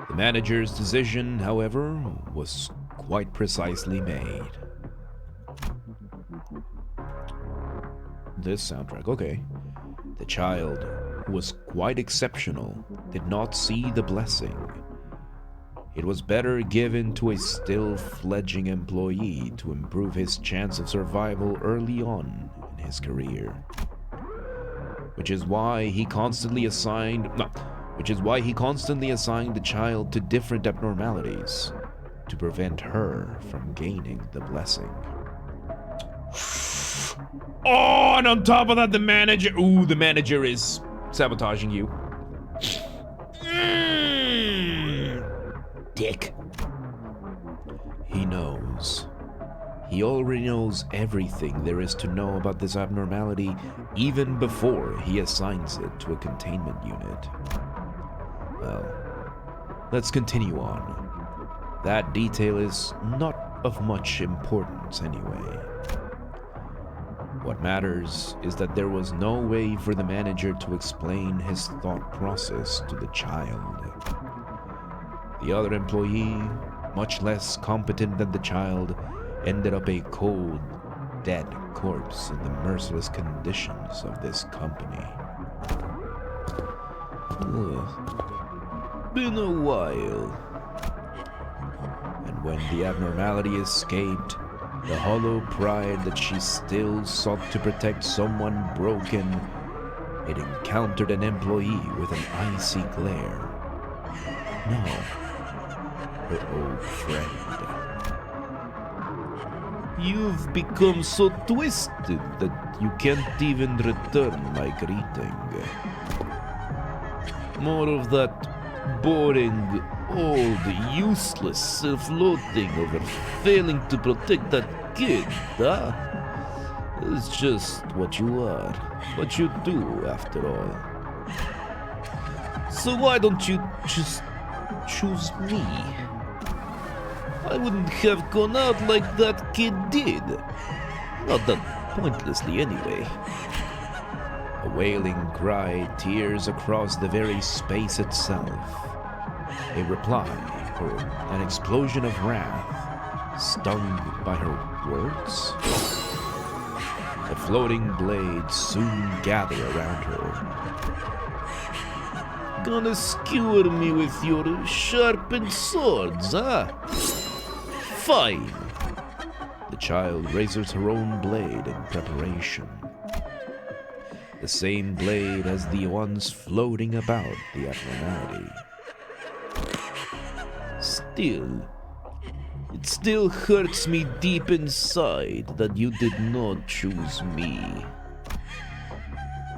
The manager's decision, however, was quite precisely made. This soundtrack, okay. The child, who was quite exceptional, did not see the blessing. it was better given to a still fledgling employee to improve his chance of survival early on in his career. Which is why he constantly assigned the child to different abnormalities to prevent her from gaining the blessing. Oh, and on top of that, the manager is sabotaging you. Dick. He knows. He already knows everything there is to know about this abnormality even before he assigns it to a containment unit. Well, let's continue on. That detail is not of much importance anyway. What matters is that there was no way for the manager to explain his thought process to the child. The other employee, much less competent than the child, ended up a cold, dead corpse in the merciless conditions of this company. Been a while. And when the abnormality escaped, the hollow pride that she still sought to protect someone broken, it encountered an employee with an icy glare. No, her old friend. You've become so twisted that you can't even return my greeting. More of that boring, old, useless self-loathing over failing to protect that kid, huh? It's just what you are, what you do, after all. So why don't you just choose me? I wouldn't have gone out like that kid did. Not that pointlessly, anyway. A wailing cry tears across the very space itself. A reply, or an explosion of wrath, stung by her words? The floating blades soon gather around her. Gonna skewer me with your sharpened swords, huh? Fine. The child raises her own blade in preparation. The same blade as the ones floating about the abnormality. Still, it still hurts me deep inside that you did not choose me.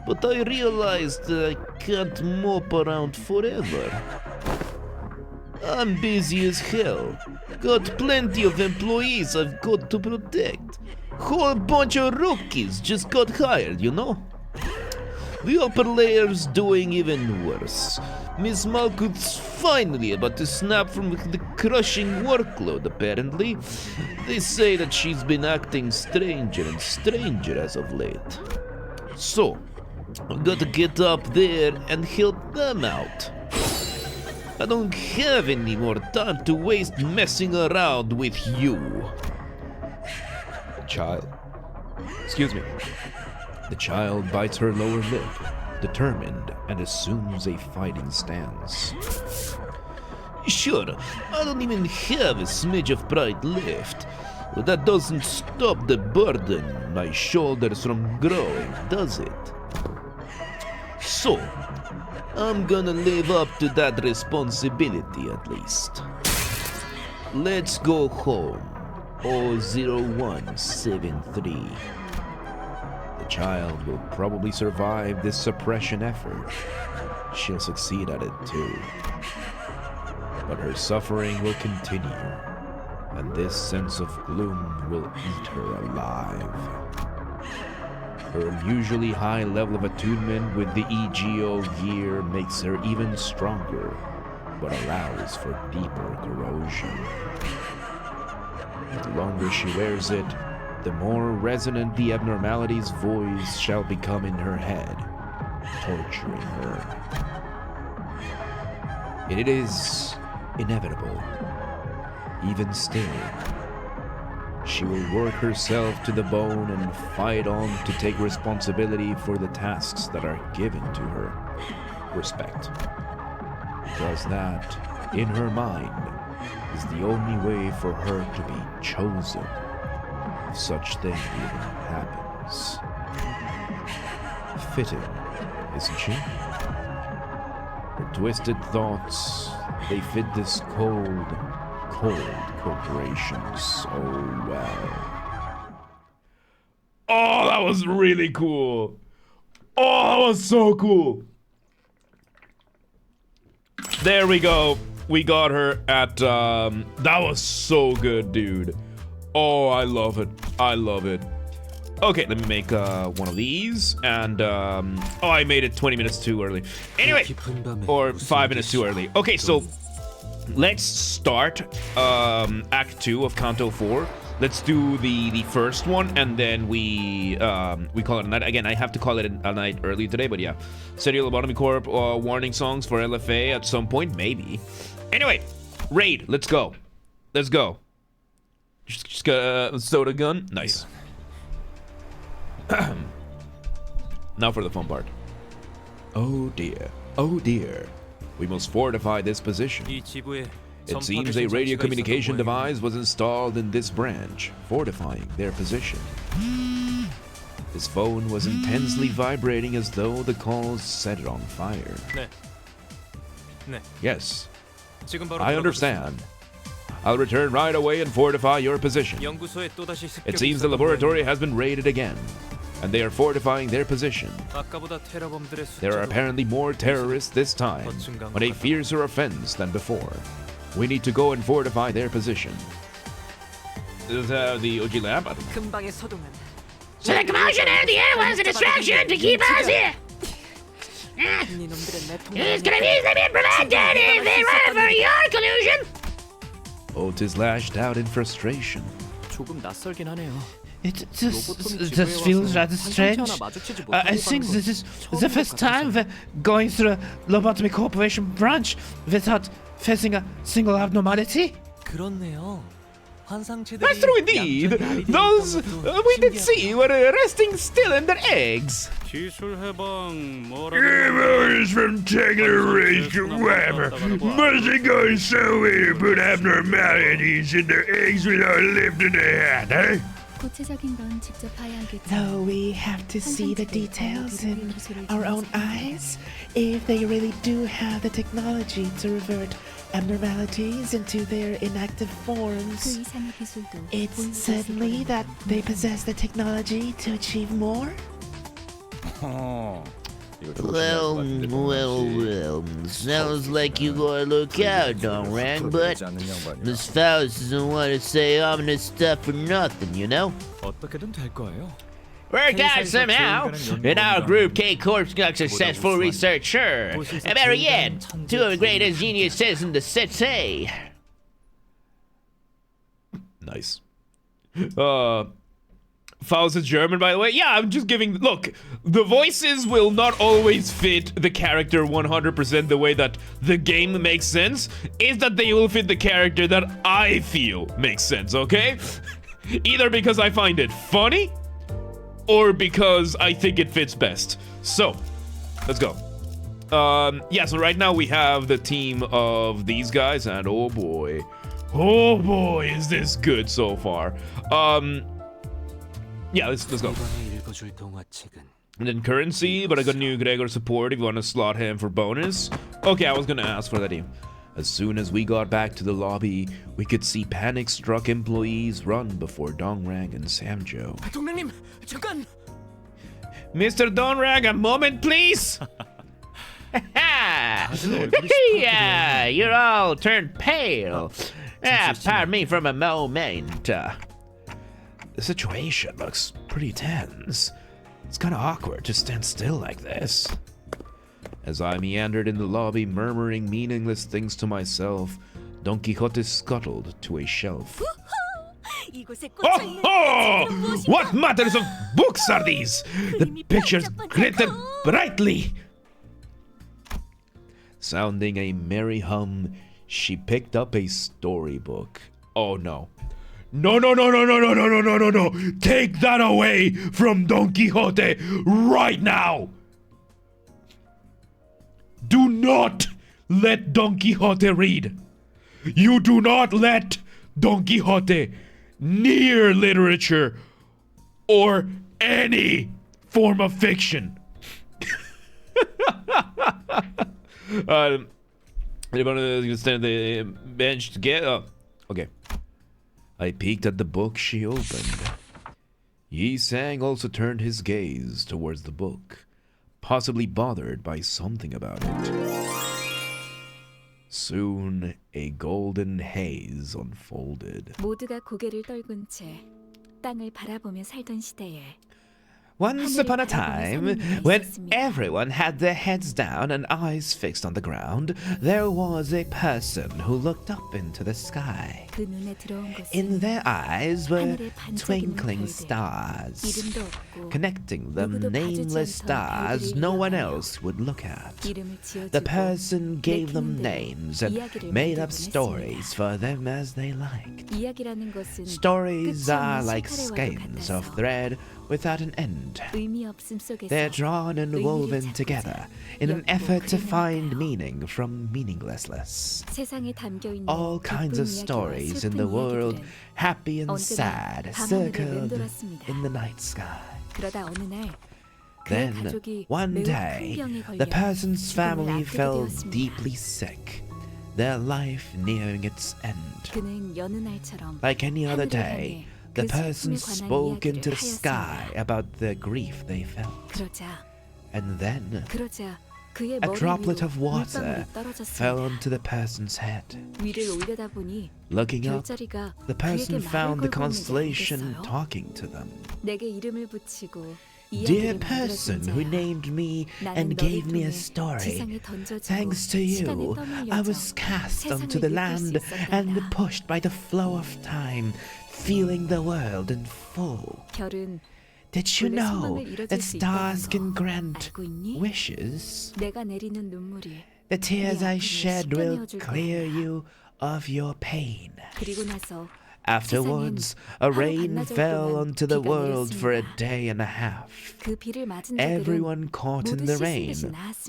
But I realized that I can't mope around forever. I'm busy as hell. Got plenty of employees I've got to protect. Whole bunch of rookies just got hired, you know? The upper layer's doing even worse. Miss Malkuth's finally about to snap from the crushing workload, apparently. They say that she's been acting stranger and stranger as of late. So, I've got to get up there and help them out. I don't have any more time to waste messing around with you. The child bites her lower lip, determined, and assumes a fighting stance. Sure, I don't even have a smidge of pride left, but that doesn't stop the burden on my shoulders from growing, does it? So, I'm gonna live up to that responsibility at least. Let's go home. 00173. The child will probably survive this suppression effort. She'll succeed at it too. But her suffering will continue, and this sense of gloom will eat her alive. Her unusually high level of attunement with the EGO gear makes her even stronger, but allows for deeper corrosion. The longer she wears it, the more resonant the abnormality's voice shall become in her head, torturing her. It is inevitable. Even still, she will work herself to the bone and fight on to take responsibility for the tasks that are given to her. Respect. Because that, in her mind, is the only way for her to be chosen, if such thing even happens. Fitting, isn't she? Her twisted thoughts, they fit this cold corporation so well. Oh, that was really cool. Oh, that was so cool. There we go. We got her at, that was so good, dude. Oh, I love it. I love it. Okay, let me make one of these, and oh, I made it 20 minutes too early. Anyway, or 5 minutes too early. Okay, so let's start Act 2 of Canto 4. Let's do the first one, and then we call it a night. Again, I have to call it a night early today, but yeah. Serial Lobotomy Corp warning songs for LFA at some point, maybe. Anyway, raid. Let's go. Let's go. Just got a soda gun. Nice. Now for the fun part. Oh dear. Oh dear. We must fortify this position. It seems a radio communication device was installed in this branch, fortifying their position. His phone was intensely vibrating as though the calls set it on fire. Yes, I understand. I'll return right away and fortify your position. It seems the laboratory has been raided again, and they are fortifying their position. There are apparently more terrorists this time, on a fiercer offense than before. We need to go and fortify their position. Is the OG lab? So the commotion in the air was a distraction to keep us here. It's gonna be easily be prevented if they run for your collusion. Otis lashed out in frustration. It just feels rather strange. I think this is the first time we're going through a Lobotomy Corporation branch without facing a single abnormality. That's true indeed. Those we did see were resting still in their eggs. Emerged from taking race to whatever. Must they go somewhere to put abnormalities in their eggs without lifting their hand, eh? No, we have to see the details in our own eyes. If they really do have the technology to revert abnormalities into their inactive forms, it's certainly that they possess the technology to achieve more. Well, sounds like you gotta look out, Donrang, but Miss Faust doesn't want to say ominous stuff for nothing, you know? Worked out somehow, and our group K-Corp's got successful research, sure. And better yet, two of the greatest geniuses in the city. Nice. Faust is German, by the way. Yeah, I'm just giving... Look, the voices will not always fit the character 100% the way that the game makes sense. Is that they will fit the character that I feel makes sense, okay? Either because I find it funny, or because I think it fits best. So, let's go. Yeah, so right now we have the team of these guys, and oh boy, is this good so far. Yeah, let's go. And then currency, but I got new Gregor support if you want to slot him for bonus. Okay, I was gonna ask for that team. As soon as we got back to the lobby, we could see panic-struck employees run before Dongrang and Samjo. Mr. Donrang, a moment, please! Yeah, you're all turned pale. Pardon me for a moment. The situation looks pretty tense. It's kind of awkward to stand still like this. As I meandered in the lobby, murmuring meaningless things to myself, Don Quixote scuttled to a shelf. Oh! What matters of books are these? The pictures glitter brightly. Sounding a merry hum, she picked up a storybook. Oh no. No. Take that away from Don Quixote right now. Do not let Don Quixote read. You do not let Don Quixote near literature or any form of fiction. Anyone gonna stand on the bench to get up? Okay. I peeked at the book she opened. Yi Sang also turned his gaze towards the book, possibly bothered by something about it. Soon, a golden haze unfolded. 모두가 고개를 떨군 채 땅을 바라보며 살던 시대에 Once upon a time, when everyone had their heads down and eyes fixed on the ground, there was a person who looked up into the sky. 그 눈에 들어온 것은 In their eyes were 하늘의 반짝이는 twinkling 별들, stars, 이름도 없고 connecting them 누구도 nameless 봐주지 않던 stars 별들을 no one 이어가며 else would look at. 이름을 The 지어주고 person gave them 내키는 대로 names and 이야기를 made up 만들곤 stories 했습니다. for them as they liked. 이야기라는 것은 Stories 끝이 are 없는 like 실타래와도 skeins of 같아서 thread without an end. 의미 없음 속에서 They're drawn and 의미를 woven 찾고자 together in an 엮고 effort to 그리는 find 거예요. meaning from meaninglessness. 세상에 담겨 있는 All kinds of 기쁜 이야기와 stories in the 슬픈 world, 이야기들은 happy and 언제나 sad, 밤하늘에 circled 맴돌았습니다. in the night sky. 그러다 어느 날 그의 Then, 가족이 one 매우 큰 day, 병에 걸려 the person's 죽음을 family 앞두게 fell 되었습니다. deeply sick, their life nearing its end. 그는 여느 날처럼 Like any other 하늘을 day, 향해 the 그 person 슬픔에 관한 spoke into 이야기를 the sky 하였습니다. about the grief they felt. 그러자 And then, 그의 a 머리 droplet 위로 of water 물방울이 fell 떨어졌습니다. onto the person's head. 위를 올려다보니 Looking up, 별자리가 the person 그에게 말을 found the 걸고 있는 게 constellation 아니겠어요? talking to them. 내게 이름을 붙이고 Dear 이야기를 person 만들어준 who 자야. named me 나는 and 너를 gave me a 통해 story. 지상에 던져지고 Thanks to 시간에 you, I was 떠밀려져 cast 세상을 onto the 느낄 수 land and 있었단다. pushed by the flow of time, feeling the world in full. 별은 Did you 원래 know 소망을 이뤄줄 that 수 stars 있다는 can 거 grant 알고 있니? wishes? 내가 내리는 눈물이 The tears I 아픔을 shed will 씻겨내어줄 clear 거야. you of your pain. 그리고 나서 Afterwards, a 하루 rain 반나절 fell 동안 onto the 비가 world for a 내렸습니다. day and a half. 그 비를 맞은 자들은 Everyone caught in 모두 the 씻은 rain 듯이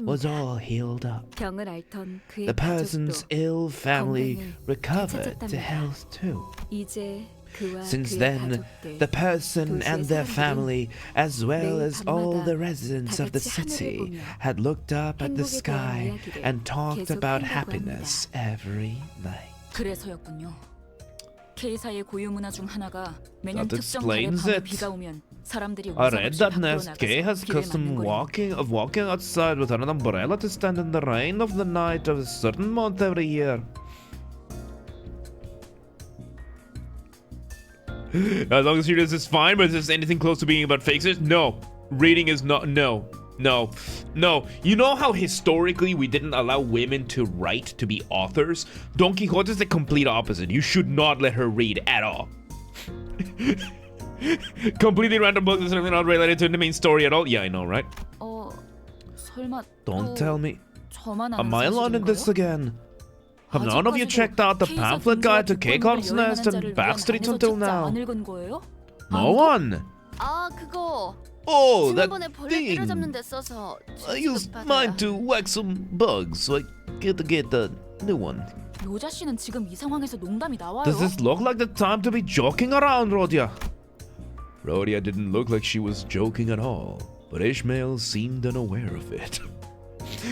was 나았습니다. all healed up. 병을 앓던 그의 The person's 가족도 ill family 건강을 recovered to 되찾았답니다. health too. 이제 그와 Since 그의 then, 가족들, the person 도시의 and their 사람들은 family, as well 매일 as all 밤마다 the residents of the 다 같이 하늘을 city, 보며 had looked up at the 행복에 대한 sky 이야기를 and talked 계속 about 한다고 happiness every night. 그래서였군요. K사의 고유 문화 중 하나가 매년 That 특정 달의 explains 밤에 it. 비가 오면 사람들이 I read 우산없이 that 밖으로 Nest Gay has 나가서 비를 custom 맞는 거예요. walking outside without an umbrella to stand in the rain of the night of a certain month every year. As long as she does, it's fine, but is this anything close to being about fakes? No. Reading is not. No. No. No. You know how historically we didn't allow women to write, to be authors? Don Quixote is the complete opposite. You should not let her read at all. Completely random book that's really not related to the main story at all. Yeah, I know, right? 설마 Don't 또 tell me. 저만 아는 Am I alone in this 사실인가요? again? Have none of you checked out the pamphlet guide to Cakehart's Nest and Backstreet until now? 안 읽은 거예요? No one. 아 그거 Oh, that 지난번에 벌레 thing. 때려잡는 데 써서 I used mine to whack some bugs, so I get the new one. 요자 씨는 지금 이 상황에서 농담이 나와요? Does this look like the time to be joking around, Rodya? Rodya didn't look like she was joking at all, but Ishmael seemed unaware of it.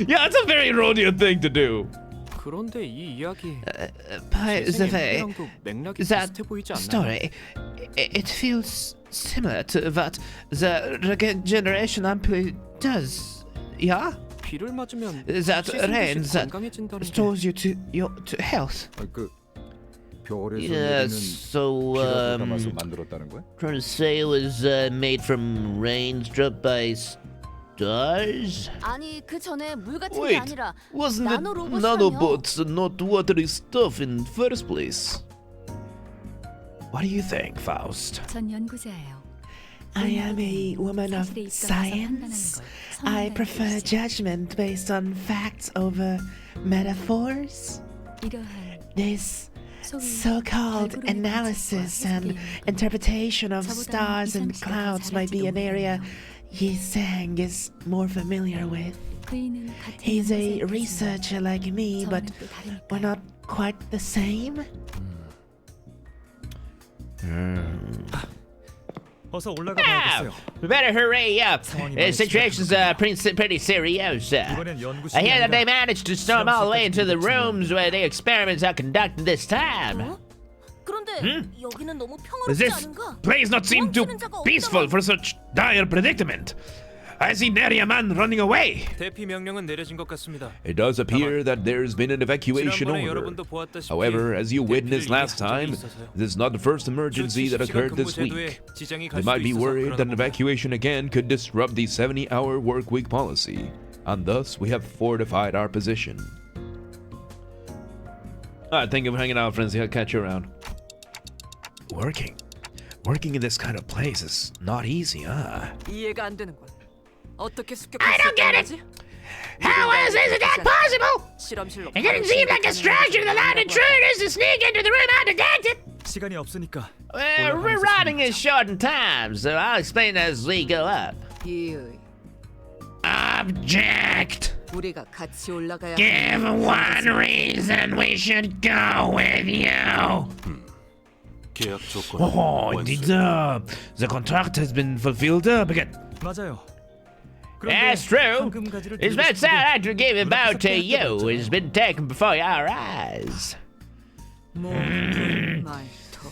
Yeah, it's a very Rodya thing to do. 그런데 이 이야기 By the way, 랑 맥락이 that 비슷해 보이지 않나요? story, it feels similar to what the regeneration ampule does, yeah? 비를 맞으면 That 씻은 rain 듯이 that 건강해진다는 게 restores you to health. 그 별에서 Yeah, 내리는 so 비가 담아서 만들었다는 거야? trying to say it was made from rains dropped by stars? 아니 그 전에 물 같은 게 Wait, 아니라 wasn't it 나노로봇이라며. nanobots and not watery stuff in the first place? What do you think, Faust? 전 연구자예요. I am a woman of science. I prefer judgment based on facts over metaphors. 이러한 This 속이 so-called 발굴의 analysis 방식과 and 함께입니다. interpretation of 저보다 stars and 이상치가 더 clouds might be an 잘할지도 area 모르겠네요. Yi Sang is more familiar with. 그이는 같은 He's a 연구자이지만 researcher like me, but 저와는 또 다르니까요. we're not quite the same. 어서 올라가 봐야겠어요. We better hurry up. The situation's pretty serious. I hear that they managed to storm all the way into the rooms where the experiments are conducted this time. 그런데 여기는 너무 Does 평화롭지 this 않은가? place not seem too peaceful for such dire predicament? I see nary a man running away. 대피 명령은 내려진 것 같습니다. It does appear that there's been an evacuation 지난번에 order. 여러분도 보았다시피 However, as you witnessed 대피를 last 위해 time, 한적이 있어서요. this is not the first emergency that occurred this week. 지장이 They 갈 might 수도 be 있어서 worried that an 그러나 봅니다. evacuation again could disrupt the 70-hour work week policy, and thus we have fortified our position. Alright, thank you for hanging out, friends. I'll catch you around. Working in this kind of place is not easy, huh? 이해가 안 되는군. 어떻게 I 습격할 수 don't get 있다는 it. 거지? How else is that possible? 실험실로 It didn't seem like a strategy for the land intruders to sneak into the room undetected. 시간이 없으니까 Well, we're riding is short in time, so I'll explain as we go up. 이의, Object. 우리가 같이 올라가야 Give one reason we should go with you. 계약 조건. Oh, indeed, the contract has been fulfilled, Baguette. 맞아요. That's true. 황금가지를 It's 들고 been said 싶은데 I to give it 우리가 out to 섭취할 you. 때가 없잖아. It's been taken before your eyes. 모든 말토.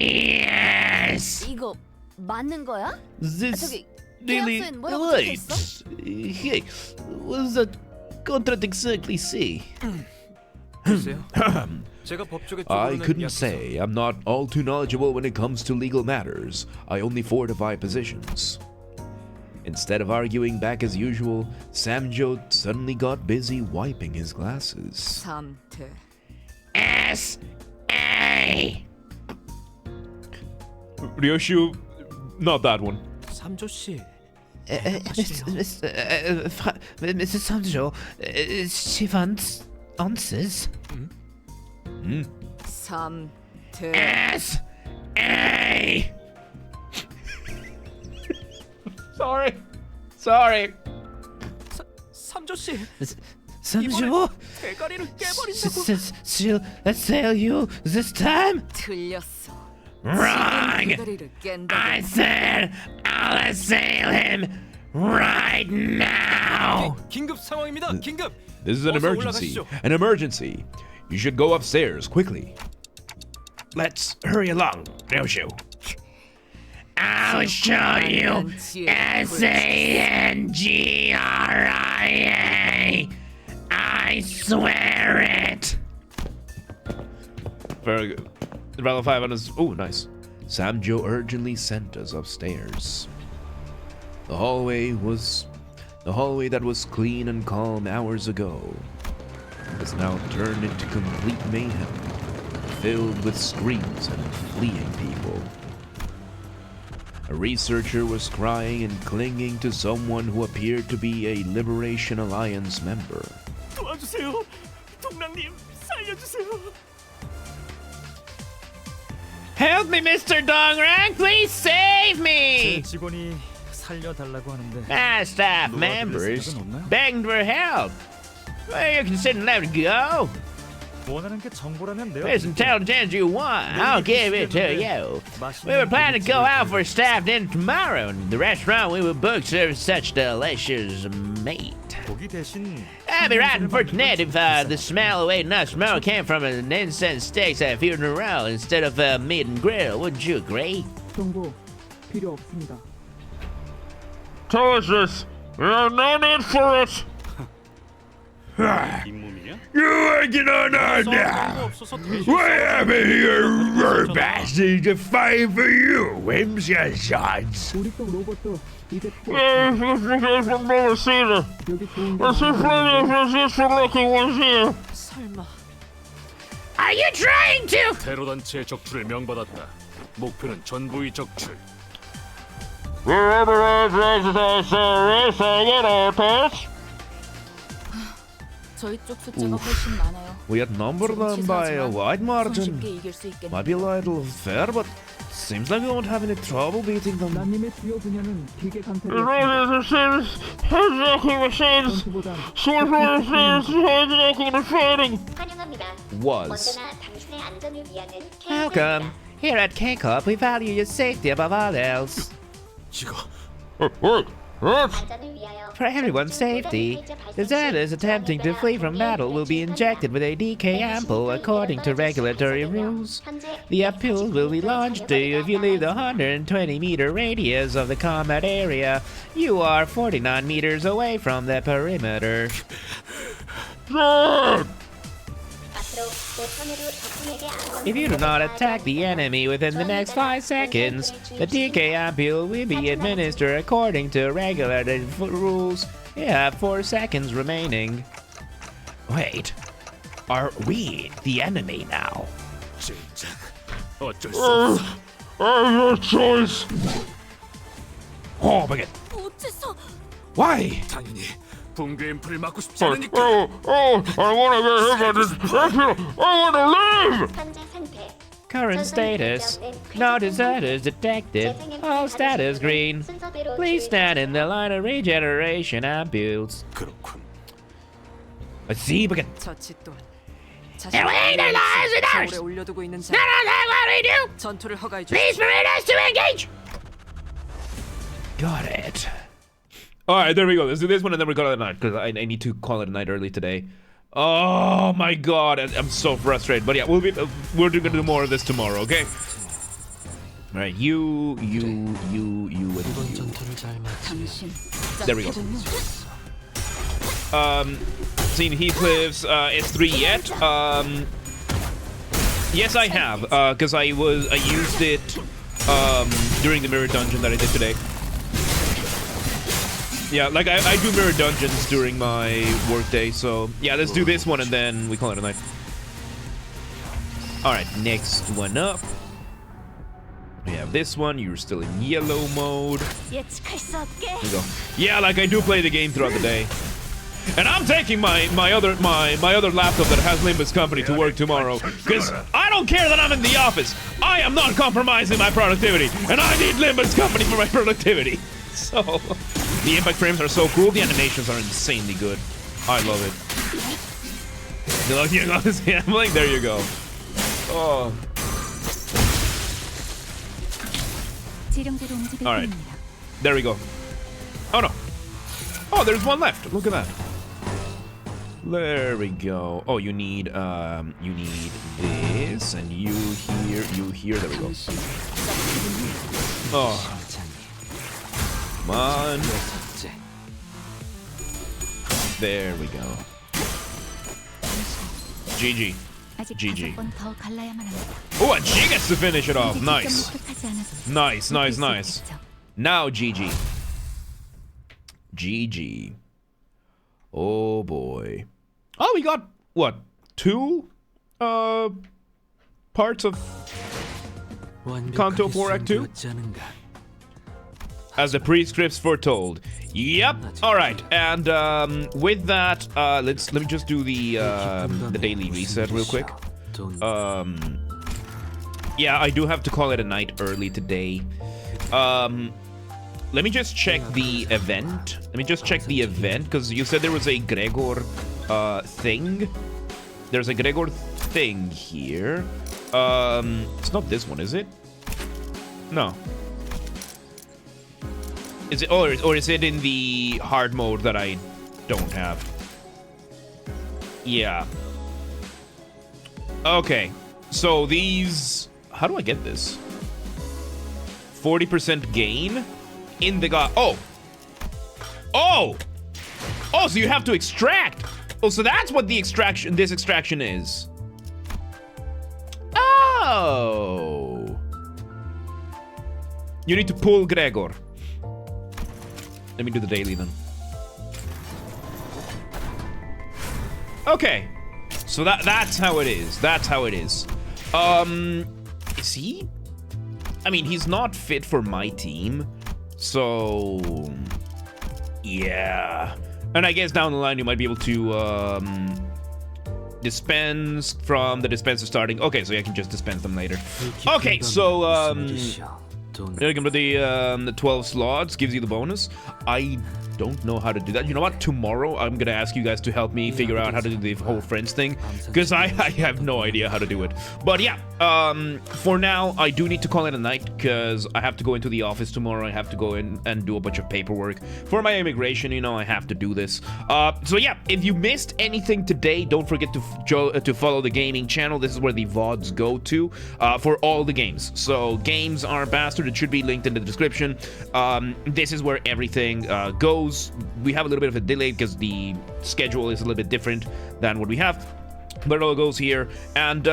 T-R-A-S-H-E-S. 이거 맞는 거야? This 저기 really 계약서엔 뭐라고 적혀 있어? Hey, what does that contract exactly say? 글쎄요. 제가 법조계 I 쪽으로는 couldn't 약속. say. I'm not all too knowledgeable when it comes to legal matters. I only fortify positions. Instead of arguing back as usual, Samjo suddenly got busy wiping his glasses. 삼태. S-A. Ryoshu, not that one. 삼조 씨. Mrs. Samjo, she wants answers. 삼태. S-A. Sorry. 삼조 씨. Samjo, 대가리를 깨버린다고. she'll assail you this time. 틀렸어. Wrong. 대가리를 깬다. I said I'll assail him right now. 긴급 상황입니다. 긴급. This is an 어서 emergency. 올라가시죠. An emergency. You should go upstairs quickly. Let's hurry along, Ryoshu. I'll show you S-A-N-G-R-I-A. I swear it. Very good. Level 5 on his. Oh, nice. Samjo urgently sent us upstairs. The hallway that was clean and calm hours ago was now turned into complete mayhem, filled with screams and fleeing people. A researcher was crying and clinging to someone who appeared to be a Liberation Alliance member. 도와주세요. 동랑님 살려주세요. Help me, Mr. Dongrang! Please save 제 me! 직원이 살려달라고 하는데. My staff 너 members 아드레스 없나요? begging for help. Well, you can sit and let it go. 원하는 게 정보라면 내가 There's intelligence you want. I'll give it to you. We were planning to go out for staff dinner tomorrow, and the restaurant we would book serves such delicious meat. 고기 대신 I'd be right unfortunate if the smell awaiting us tomorrow came from an incense steaks at a funeral instead of meat and grill. Wouldn't you agree? 정보 필요 없습니다. Tell us this. We have no need for it. 잇몸이냐? You ain't gonna know now. 없어서 We have it here, bastard, to fight for you, whims your sons. 우리 쪽 로봇도 이제 설마 Are you trying to? 테러 단체의 적출을 명받았다. 목표는 전부의 적출. 저희 쪽 숫자가 훨씬 많아요. We outnumber them by a wide margin. 쉽게 이길 수 있겠네요. Might be a little fair, but Seems like we won't have any trouble beating them. 나님의 주요 분야는 기계 강태였습니다. Was. Welcome. Here at K-Corp, we value your safety above all else. For everyone's safety, deserters attempting to flee from battle will be injected with a DK ample according to regulatory rules. The appeal will be launched to you if you leave the 120-meter radius of the combat area. You are 49 meters away from the perimeter. If you do not attack the enemy within the next 5 seconds, the DK ampule will be administered according to regulatory rules. You have 4 seconds remaining. Wait, are we the enemy now? 어쩔 수 없어. I have no choice. Oh my god. 어째서? Why? 당연히 붕괴 앰플을 막고 싶지 않으니까. I wanna get hit by this ampule. I wanna live. Current status. No deserters detected. All status green. Please stand in the line of regeneration ampules. 그렇군. Let's see, but 저치 또한 Away their lives with ours! 서울에 올려두고 있는 자 Not what we do! 전투를 허가해 Please permit us to engage! Got it. Alright, there we go. Let's do this one and then we call it a night, because I need to call it a night early today. Oh my god, I'm so frustrated. But yeah, we're gonna do more of this tomorrow, okay? Alright, you, and you. There we go. Seen Heathcliff's S3 yet? Yes, I have, because I used it during the mirror dungeon that I did today. Yeah, like I do mirror dungeons during my workday, so yeah, let's do this one and then we call it a night. Alright, next one up. We have this one, you're still in yellow mode. There we go. Yeah, like I do play the game throughout the day. And I'm taking my other laptop that has Limbus company to work tomorrow, because I don't care that I'm in the office. I am not compromising my productivity, and I need Limbus company for my productivity. So, the impact frames are so cool. The animations are insanely good. I love it. You know, I'm like, there you go. Oh. All right, there we go. Oh no. Oh, there's one left. Look at that. There we go. Oh, you need this, and you here. There we go. Oh. Come on. There we go. GG. GG. Oh, and she gets to finish it off. Nice. Nice. Now GG. GG. Oh boy. Oh, we got what? 2 parts of Canto 4 Act 2? As the prescripts foretold. Yep. All right. And with that, let me just do the daily reset real quick. Yeah, I do have to call it a night early today. Let me just check the event. Because you said there was a Gregor thing. There's a Gregor thing here. It's not this one, is it? No. Is it, or is it in the hard mode that I don't have? Yeah. Okay. So these... How do I get this? 40% gain in the Oh! Oh! Oh, so you have to extract! Oh, so that's what the extraction... This extraction is. Oh! You need to pull Gregor. Let me do the daily then. Okay. So that's how it is. Is he? I mean, he's not fit for my team. So yeah. And I guess down the line you might be able to dispense from the dispenser starting. Okay, so I can just dispense them later. Okay, so the 12 slots gives you the bonus. I don't know how to do that. You know what? Tomorrow I'm gonna ask you guys to help me figure out how to do the whole friends thing, because I have no idea how to do it. But yeah, for now I do need to call it a night because I have to go into the office tomorrow. I have to go in and do a bunch of paperwork for my immigration. You know, I have to do this. So yeah, if you missed anything today, don't forget to follow the gaming channel. This is where the VODs go to for all the games. So games are bastard. It should be linked in the description. This is where everything goes. We have a little bit of a delay because the schedule is a little bit different than what we have, but it all goes here. And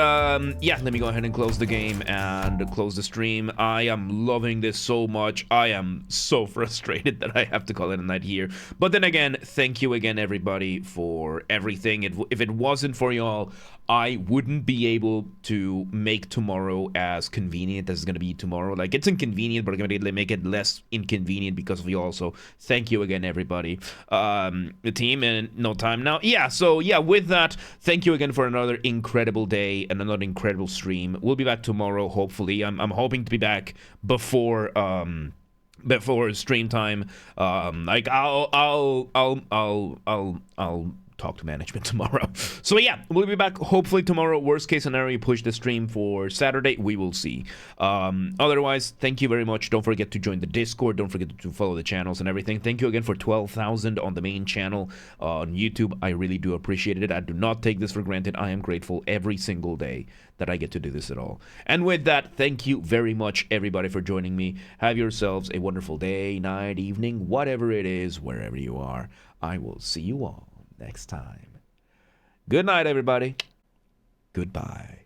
yeah, let me go ahead and close the game and close the stream. I am loving this so much. I am so frustrated that I have to call it a night here, but then again, thank you again everybody for everything. If it wasn't for y'all, I wouldn't be able to make tomorrow as convenient as it's going to be tomorrow. Like, it's inconvenient, but I'm going to make it less inconvenient because of you all. So thank you again, everybody. The team in no time now. Yeah, so yeah, with that, thank you again for another incredible day and another incredible stream. We'll be back tomorrow, hopefully. I'm hoping to be back before stream time. Like, I'll talk to management tomorrow. So yeah, we'll be back hopefully tomorrow. Worst case scenario, push the stream for Saturday. We will see. Otherwise, thank you very much. Don't forget to join the Discord. Don't forget to follow the channels and everything. Thank you again for 12,000 on the main channel on YouTube. I really do appreciate it. I do not take this for granted. I am grateful every single day that I get to do this at all. And with that, thank you very much, everybody, for joining me. Have yourselves a wonderful day, night, evening, whatever it is, wherever you are. I will see you all next time. Good night, everybody. Goodbye.